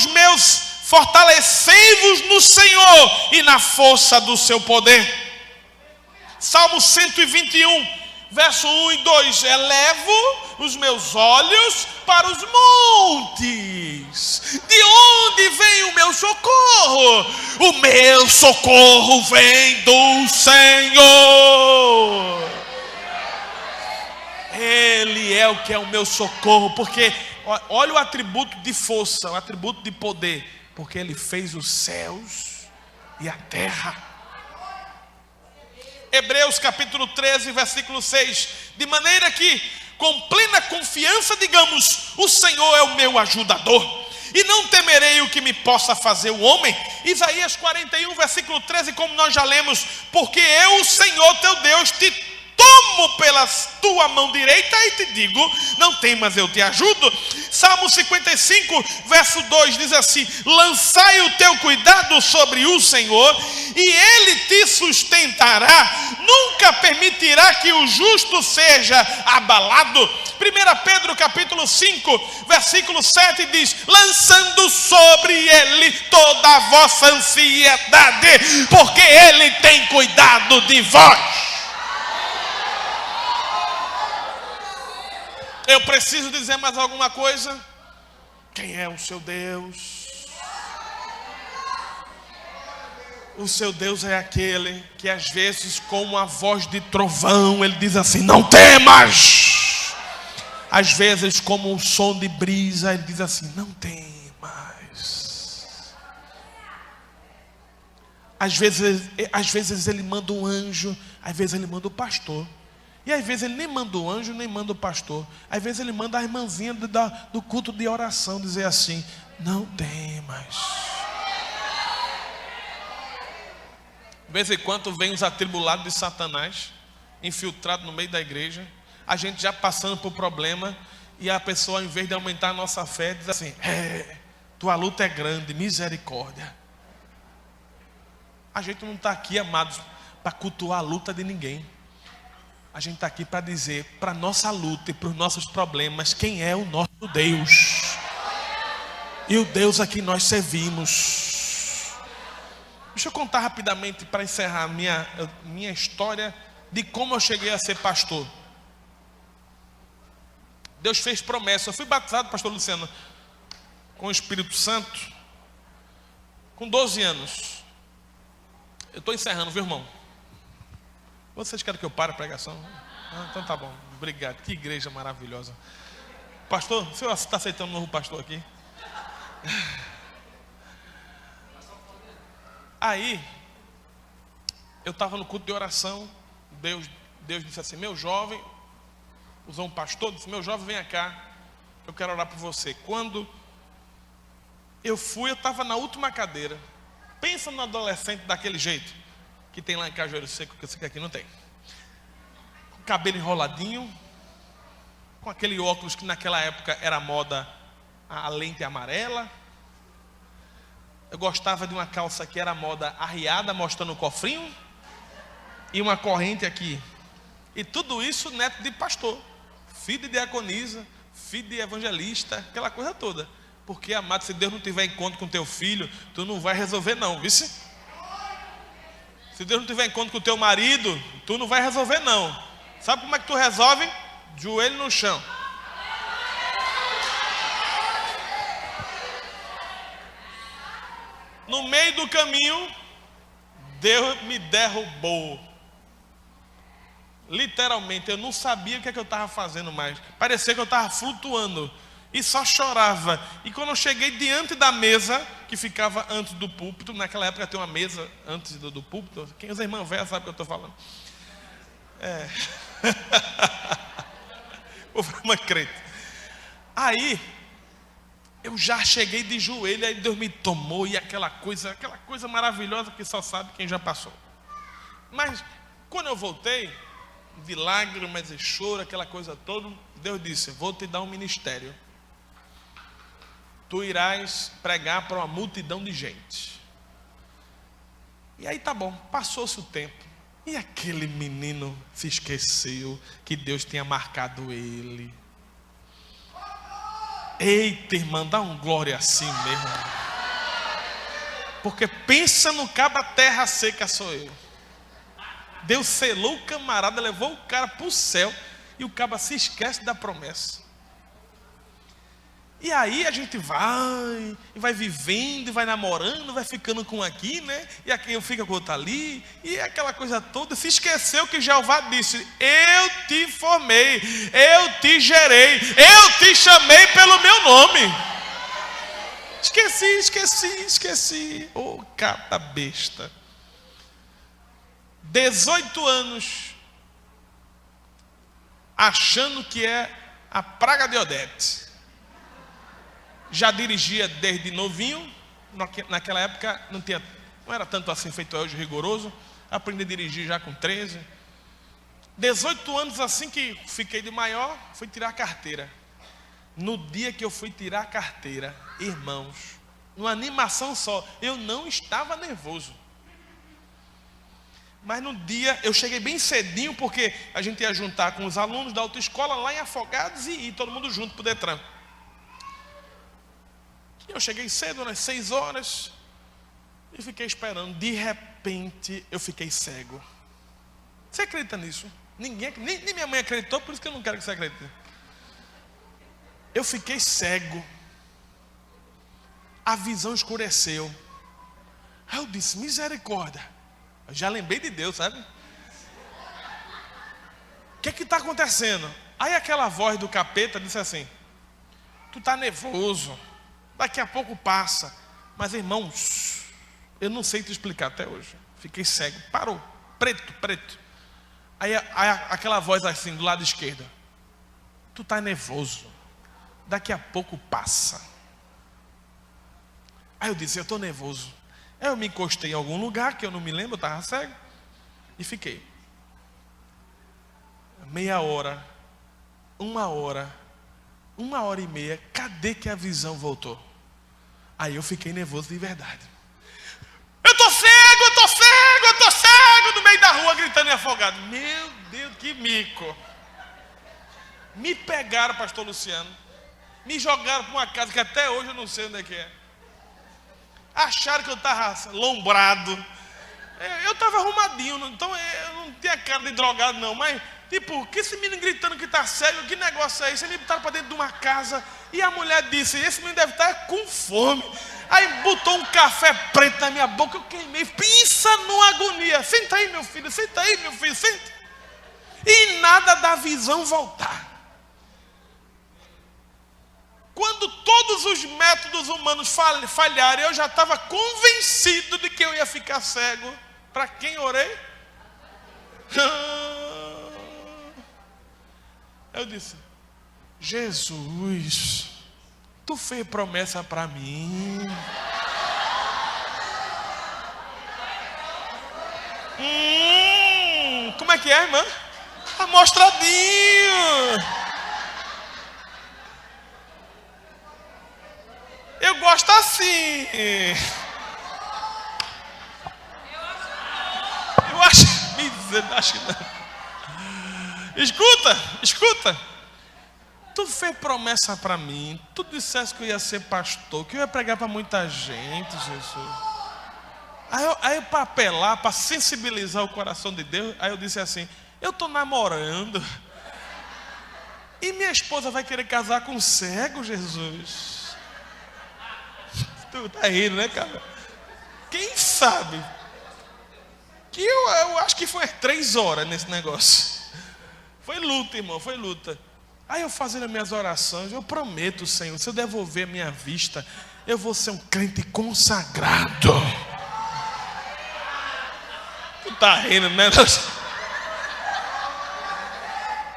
meus, fortalecei-vos no Senhor e na força do seu poder. Salmo 121, verso 1 e 2: elevo os meus olhos para os montes. De onde vem o meu socorro? O meu socorro vem do Senhor. Ele é o que é o meu socorro. Porque olha o atributo de força, o atributo de poder. Porque Ele fez os céus e a terra. Hebreus capítulo 13, versículo 6: de maneira que com plena confiança digamos: o Senhor é o meu ajudador, e não temerei o que me possa fazer o homem. Isaías 41, versículo 13, como nós já lemos: porque eu, o Senhor teu Deus, te tomo pela tua mão direita e te digo: não temas, eu te ajudo. Salmo 55, verso 2 diz assim: lançai o teu cuidado sobre o Senhor e Ele te sustentará, nunca permitirá que o justo seja abalado. 1 Pedro capítulo 5, versículo 7 diz: lançando sobre Ele toda a vossa ansiedade, porque Ele tem cuidado de vós. Eu preciso dizer mais alguma coisa? Quem é o seu Deus? O seu Deus é aquele que às vezes com uma voz de trovão Ele diz assim: não temas. Às vezes como um som de brisa Ele diz assim: não temas. Às vezes Ele manda um anjo, às vezes Ele manda o pastor. E às vezes Ele nem manda o anjo, nem manda o pastor. Às vezes Ele manda a irmãzinha do culto de oração dizer assim: não temas. De vez em quando vem os atribulados de Satanás, infiltrado no meio da igreja, a gente já passando por problema, e a pessoa, ao invés de aumentar a nossa fé, diz assim: tua luta é grande, misericórdia. A gente não está aqui, amados, para cultuar a luta de ninguém. A gente está aqui para dizer, para a nossa luta e para os nossos problemas, quem é o nosso Deus. E o Deus a quem nós servimos. Deixa eu contar rapidamente para encerrar minha história de como eu cheguei a ser pastor. Deus fez promessa. Eu fui batizado, pastor Luciano, com o Espírito Santo, com 12 anos. Eu estou encerrando, viu, irmão? Vocês querem que eu pare a pregação? Então tá bom, obrigado. Que igreja maravilhosa. Pastor, o senhor está aceitando um novo pastor aqui? Aí, eu estava no culto de oração. Deus disse assim: meu jovem, usou um pastor, disse: meu jovem, venha cá, eu quero orar por você. Quando eu fui, eu estava na última cadeira. Pensa no adolescente daquele jeito que tem lá em Cajueiro Seco, que eu sei que aqui não tem. Com cabelo enroladinho, com aquele óculos que naquela época era moda, a lente amarela. Eu gostava de uma calça que era moda arriada, mostrando o cofrinho, e uma corrente aqui. E tudo isso neto de pastor, filho de diaconisa, filho de evangelista, aquela coisa toda. Porque, amado, se Deus não tiver encontro com teu filho, tu não vai resolver não, viu? Se Deus não tiver encontro com teu marido, tu não vai resolver não. Sabe como é que tu resolve? Joelho no chão. No meio do caminho, Deus me derrubou. Literalmente, eu não sabia o que é que eu estava fazendo mais. Parecia que eu estava flutuando. E só chorava. E quando eu cheguei diante da mesa, que ficava antes do púlpito, naquela época tem uma mesa antes do púlpito. Quem os irmãos velhos sabem o que eu estou falando. Vou para uma crente. Aí, eu já cheguei de joelho, aí Deus me tomou, e aquela coisa maravilhosa que só sabe quem já passou. Mas, quando eu voltei, de lágrimas e choro, aquela coisa toda, Deus disse: vou te dar um ministério. Tu irás pregar para uma multidão de gente. E aí tá bom, passou-se o tempo. E aquele menino se esqueceu que Deus tinha marcado ele. Eita, irmã, dá um glória assim mesmo. Porque pensa no cabo, terra seca sou eu. Deus selou o camarada, levou o cara para o céu, e o cabo se esquece da promessa. E aí a gente vai vivendo, vai namorando, vai ficando com um aqui, né? E aqui eu fico com outro ali, e aquela coisa toda. Se esqueceu que Jeová disse: eu te formei, eu te gerei, eu te chamei pelo meu nome. Esqueci. Ô, cata besta. 18 anos, achando que é a praga de Odete. Já dirigia desde novinho. Naquela época não era tanto assim feito hoje, rigoroso. Aprendi a dirigir já com 13. 18 anos, assim que fiquei de maior, fui tirar a carteira. No dia que eu fui tirar a carteira, irmãos, numa animação só, eu não estava nervoso. Mas no dia, eu cheguei bem cedinho, porque a gente ia juntar com os alunos da autoescola lá em Afogados e ir todo mundo junto para o Detran. Eu cheguei cedo, umas 6 horas, e fiquei esperando. De repente, eu fiquei cego. Você acredita nisso? Nem minha mãe acreditou, por isso que eu não quero que você acredite. Eu fiquei cego. A visão escureceu. Aí eu disse: misericórdia. Eu já lembrei de Deus, sabe? O que está acontecendo? Aí aquela voz do capeta disse assim: tu está nervoso, daqui a pouco passa. Mas irmãos, eu não sei te explicar até hoje. Fiquei cego, parou, preto. Aí aquela voz assim do lado esquerdo: tu está nervoso, daqui a pouco passa. Aí eu disse: eu estou nervoso. Aí eu me encostei em algum lugar que eu não me lembro, eu estava cego, e fiquei. Meia hora, 1 hora, 1 hora e meia, cadê que a visão voltou? Aí eu fiquei nervoso de verdade. Eu tô cego, eu tô cego, eu tô cego, no meio da rua gritando e afogado. Meu Deus, que mico. Me pegaram, pastor Luciano. Me jogaram para uma casa que até hoje eu não sei onde é que é. Acharam que eu estava lombrado. Eu estava arrumadinho, então eu não tinha cara de drogado não. Mas, tipo, que esse menino gritando que está cego, que negócio é esse? Ele botaram para dentro de uma casa e a mulher disse, esse menino deve estar com fome. Aí botou um café preto na minha boca, eu queimei. Pensa numa agonia. Senta aí, meu filho, senta. E nada da visão voltar. Quando todos os métodos humanos falharem, eu já estava convencido de que eu ia ficar cego. Para quem orei? Eu disse, Jesus, tu fez promessa para mim. Como é que é, irmã? Amostradinho. Eu gosto assim. Eu acho. Acho que não. Escuta. Tu fez promessa para mim. Tu disseste que eu ia ser pastor, que eu ia pregar para muita gente, Jesus. Aí para apelar, para sensibilizar o coração de Deus, aí eu disse assim: eu tô namorando. E minha esposa vai querer casar com cego, Jesus. Tu tá rindo, né, cara? Quem sabe? Que eu acho que foi 3 horas nesse negócio. Foi luta, irmão, foi luta. Aí eu fazendo as minhas orações, eu prometo, Senhor, se eu devolver a minha vista, eu vou ser um crente consagrado. Tu tá rindo, né?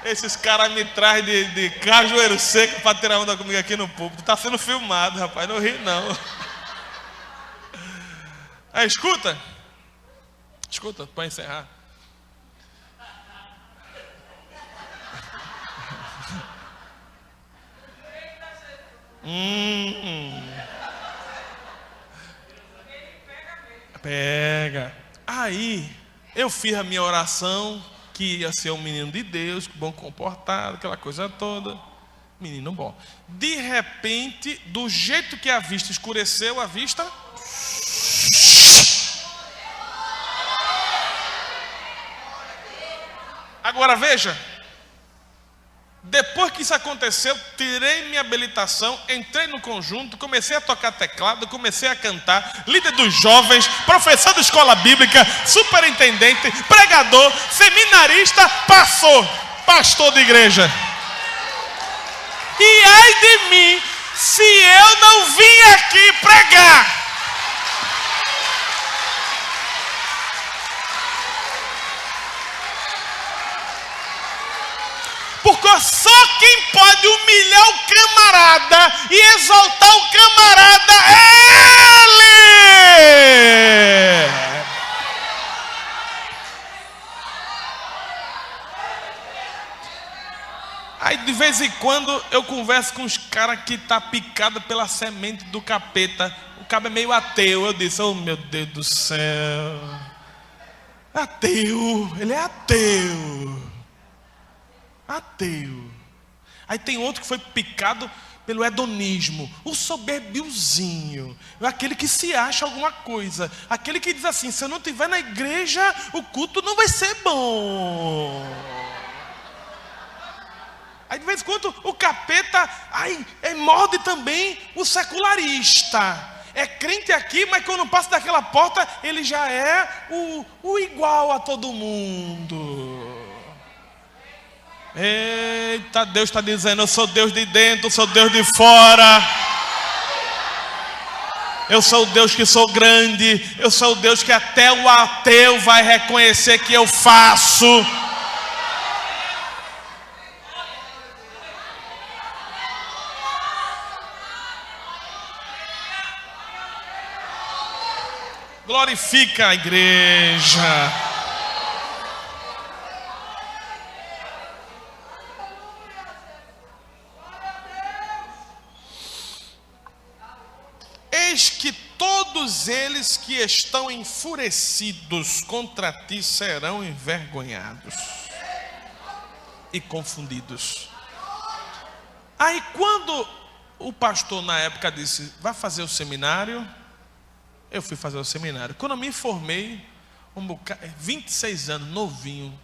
Esses caras me trazem de cajueiro seco para tirar onda comigo aqui no púlpito. Tá sendo filmado, rapaz, não ri não. Aí, escuta, para encerrar. Pega. Aí, eu fiz a minha oração, que ia ser um menino de Deus, bom comportado, aquela coisa toda. Menino bom. De repente, do jeito que a vista escureceu, a vista... Agora veja, depois que isso aconteceu, tirei minha habilitação, entrei no conjunto, comecei a tocar teclado, comecei a cantar, líder dos jovens, professor de escola bíblica, superintendente, pregador, seminarista, pastor de igreja. E ai de mim, se eu não vim aqui pregar. Porque só quem pode humilhar o camarada e exaltar o camarada é ele. Aí de vez em quando eu converso com os caras que tá picado pela semente do capeta. O cara é meio ateu. Eu disse, oh meu Deus do céu. Ateu, ele é ateu. Ateu. Aí tem outro que foi picado pelo hedonismo, o soberbiozinho, aquele que se acha alguma coisa, aquele que diz assim, se eu não estiver na igreja, o culto não vai ser bom. Aí de vez em quando o capeta morde também o secularista. É crente aqui, mas quando passa daquela porta, ele já é o igual a todo mundo. Eita, Deus está dizendo, eu sou Deus de dentro, eu sou Deus de fora. Eu sou o Deus que sou grande. Eu sou o Deus que até o ateu vai reconhecer que eu faço. Glorifica a igreja. Eis todos eles que estão enfurecidos contra ti serão envergonhados e confundidos. Aí quando o pastor na época disse, vai fazer o seminário, eu fui fazer o seminário. Quando eu me formei, 26 anos, novinho.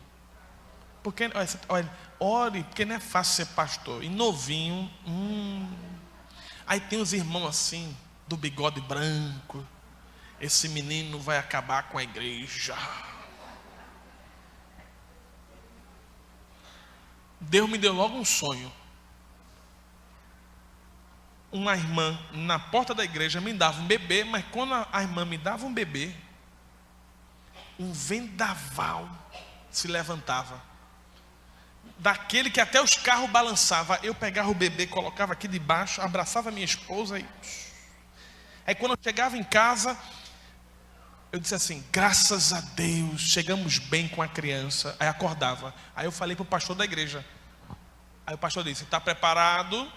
Porque, olha, ore, porque não é fácil ser pastor. E novinho, Aí tem os irmãos assim, do bigode branco. Esse menino vai acabar com a igreja. Deus me deu logo um sonho. Uma irmã na porta da igreja me dava um bebê, mas quando a irmã me dava um bebê, um vendaval se levantava. Daquele que até os carros balançavam. Eu pegava o bebê, colocava aqui debaixo, abraçava a minha esposa e... Aí quando eu chegava em casa, eu disse assim, graças a Deus, chegamos bem com a criança. Aí acordava. Aí eu falei para o pastor da igreja. Aí o pastor disse, está preparado?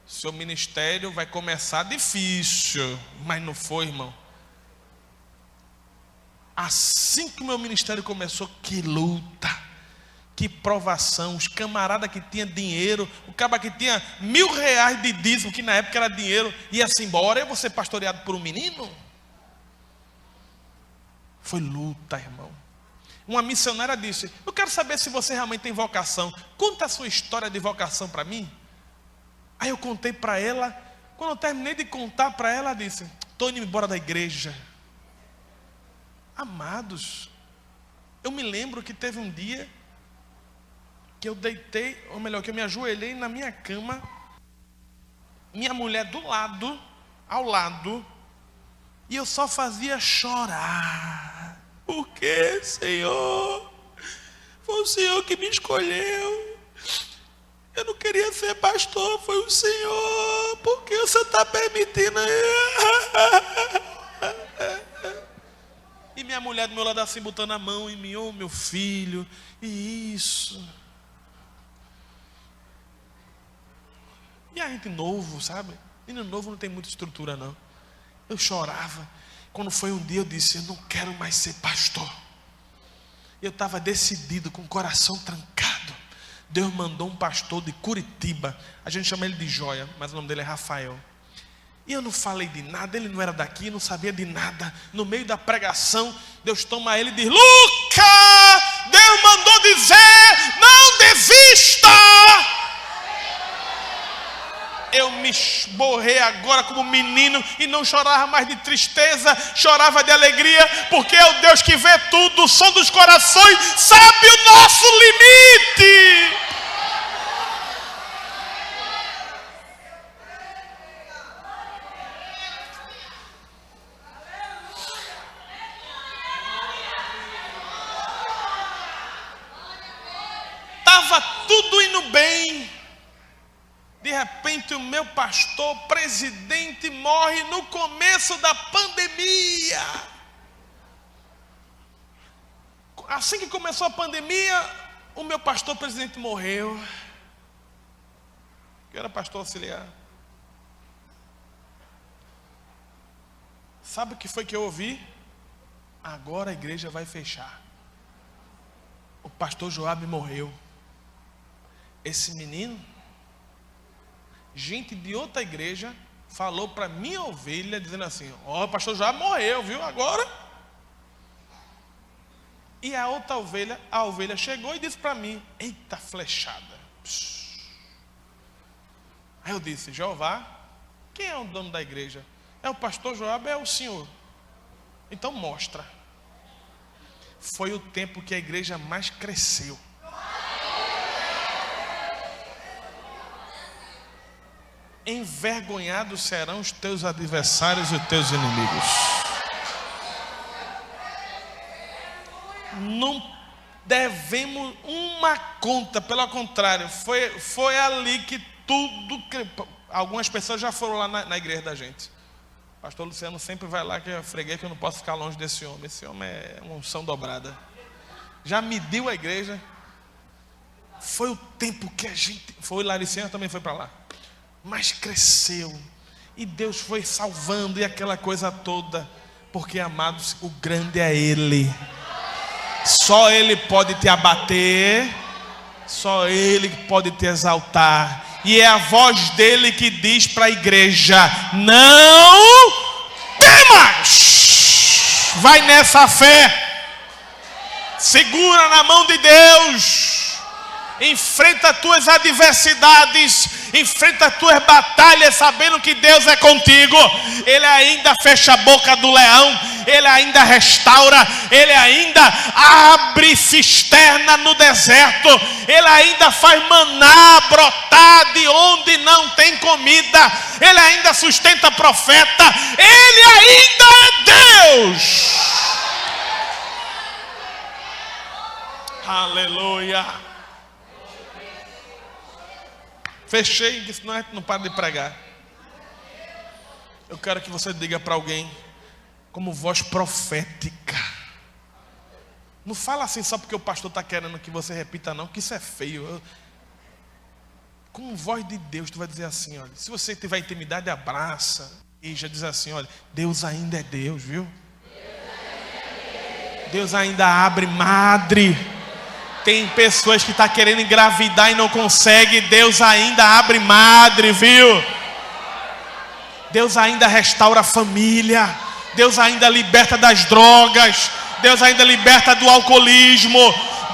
Seu ministério vai começar difícil. Mas não foi, irmão. Assim que o meu ministério começou, que luta, que provação. Os camaradas que tinham dinheiro, o cara que tinha R$1.000 de dízimo, que na época era dinheiro, ia-se embora. Eu vou ser pastoreado por um menino? Foi luta, irmão. Uma missionária disse, eu quero saber se você realmente tem vocação. Conta a sua história de vocação para mim. Aí eu contei para ela. Quando eu terminei de contar para ela, ela disse, estou indo embora da igreja. Amados, eu me lembro que teve um dia que eu deitei, ou melhor, que eu me ajoelhei na minha cama, minha mulher do lado, ao lado, e eu só fazia chorar. Por quê, Senhor? Foi o Senhor que me escolheu. Eu não queria ser pastor, foi o Senhor. Por que você está permitindo? E minha mulher do meu lado assim, botando a mão em mim, oh meu filho, e isso. E a gente novo, sabe? Menino novo não tem muita estrutura não. Eu chorava. Quando foi um dia eu disse, eu não quero mais ser pastor. Eu estava decidido, com o coração trancado. Deus mandou um pastor de Curitiba. A gente chama ele de Joia, mas o nome dele é Rafael. E eu não falei de nada, ele não era daqui, não sabia de nada. No meio da pregação, Deus toma ele e diz, Luca, Deus mandou dizer, não desista. Eu me esborrei agora como menino e não chorava mais de tristeza, chorava de alegria, porque é o Deus que vê tudo, o som dos corações, sabe o nosso limite. Estava tudo indo bem. De repente o meu pastor, presidente, morre no começo da pandemia. Assim que começou a pandemia, o meu pastor presidente morreu. Eu era pastor auxiliar. Sabe o que foi que eu ouvi? Agora a igreja vai fechar. O pastor Joabe morreu. Esse menino, gente de outra igreja falou para minha ovelha, dizendo assim, ó, o pastor já morreu, viu, agora? E a outra ovelha, a ovelha chegou e disse para mim, eita flechada. Aí eu disse, Jeová, quem é o dono da igreja? É o pastor Joabe, é o senhor. Então mostra. Foi o tempo que a igreja mais cresceu. Envergonhados serão os teus adversários e os teus inimigos. Não devemos uma conta, pelo contrário, foi ali que tudo. Algumas pessoas já foram lá na igreja da gente. O pastor Luciano sempre vai lá, que eu freguei que eu não posso ficar longe desse homem. Esse homem é uma unção dobrada. Já mediu a igreja. Foi o tempo que a gente. Foi, Laricena também foi para lá. Mas cresceu. E Deus foi salvando e aquela coisa toda. Porque, amados, o grande é Ele. Só Ele pode te abater. Só Ele pode te exaltar. E é a voz dele que diz para a igreja: não temas. Vai nessa fé. Segura na mão de Deus. Enfrenta as tuas adversidades, enfrenta as tuas batalhas, sabendo que Deus é contigo. Ele ainda fecha a boca do leão, Ele ainda restaura, Ele ainda abre cisterna no deserto, Ele ainda faz maná brotar de onde não tem comida, Ele ainda sustenta profeta, Ele ainda é Deus. Aleluia. Fechei, que senão a gente não para de pregar. Eu quero que você diga para alguém, como voz profética. Não fala assim só porque o pastor está querendo que você repita, não, que isso é feio. Como voz de Deus, tu vai dizer assim, olha, se você tiver intimidade, abraça. E já diz assim, olha, Deus ainda é Deus, viu? Deus ainda abre madre. Tem pessoas que estão querendo engravidar e não consegue. Deus ainda abre madre, viu? Deus ainda restaura a família. Deus ainda liberta das drogas. Deus ainda liberta do alcoolismo.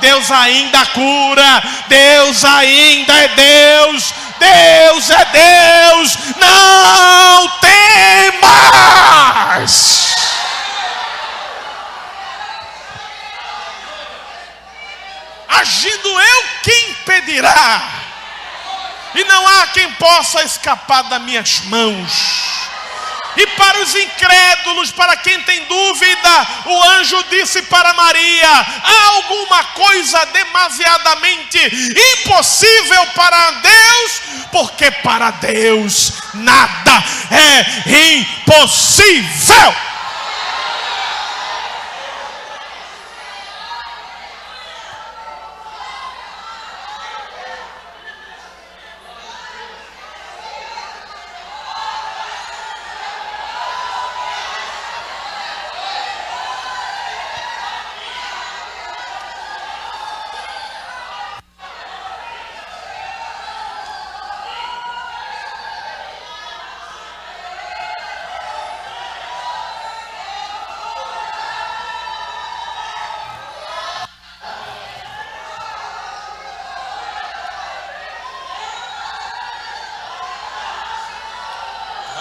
Deus ainda cura. Deus ainda é Deus. Deus é Deus. Não temas. Agindo eu, quem impedirá? E não há quem possa escapar das minhas mãos. E para os incrédulos, para quem tem dúvida, o anjo disse para Maria: há alguma coisa demasiadamente impossível para Deus? Porque para Deus nada é impossível.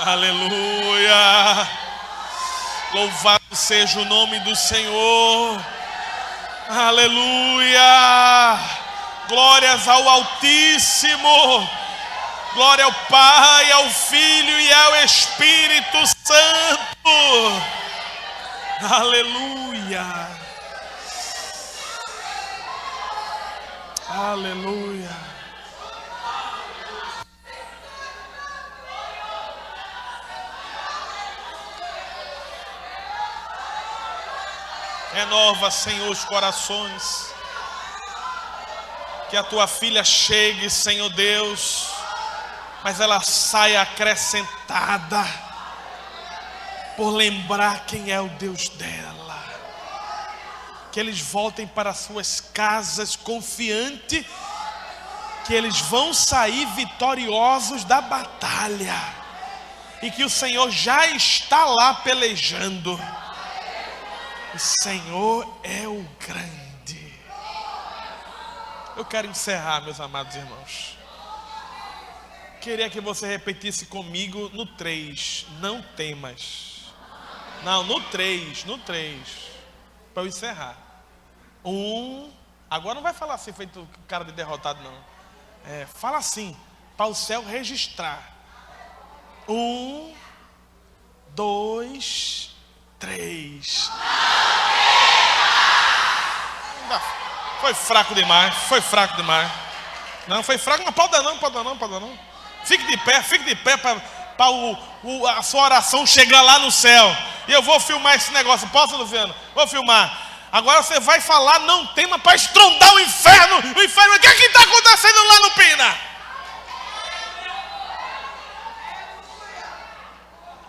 Aleluia. Louvado seja o nome do Senhor. Aleluia. Glórias ao Altíssimo. Glória ao Pai, ao Filho e ao Espírito Santo. Aleluia. Aleluia. Renova, Senhor, os corações. Que a tua filha chegue, Senhor Deus, mas ela saia acrescentada por lembrar quem é o Deus dela. Que eles voltem para suas casas confiante que eles vão sair vitoriosos da batalha e que o Senhor já está lá pelejando. O Senhor é o grande. Eu quero encerrar, meus amados irmãos. Queria que você repetisse comigo no 3. Não temas. Não, no 3. Para eu encerrar. 1. Agora não vai falar assim, feito cara de derrotado, não. Fala assim, para o céu registrar. 1, 2, 3. Foi fraco demais. Não, foi fraco, não pode dar não. Fique de pé para a sua oração chegar lá no céu. E eu vou filmar esse negócio. Posso, Luciano? Vou filmar. Agora você vai falar, não tema, para estrondar o inferno. O inferno, o que está acontecendo lá no Pina?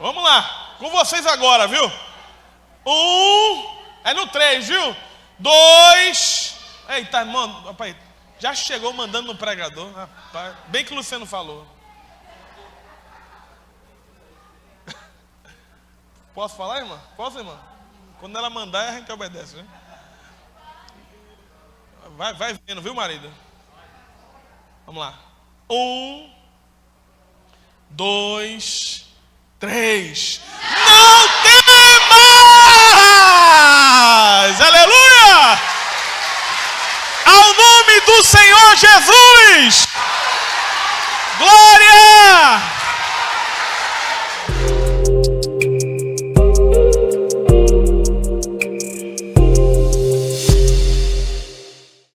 Vamos lá. Com vocês agora, viu? 1. É no 3, viu? 2. Eita, irmão, rapaz, já chegou mandando no pregador. Rapaz, bem que o Luciano falou. Posso falar, irmã? Posso, irmã? Quando ela mandar, a gente obedece, né? Vai vendo, viu, marido? Vamos lá. 1, 2, 3. Não temas! Aleluia! Ao nome do Senhor Jesus! Glória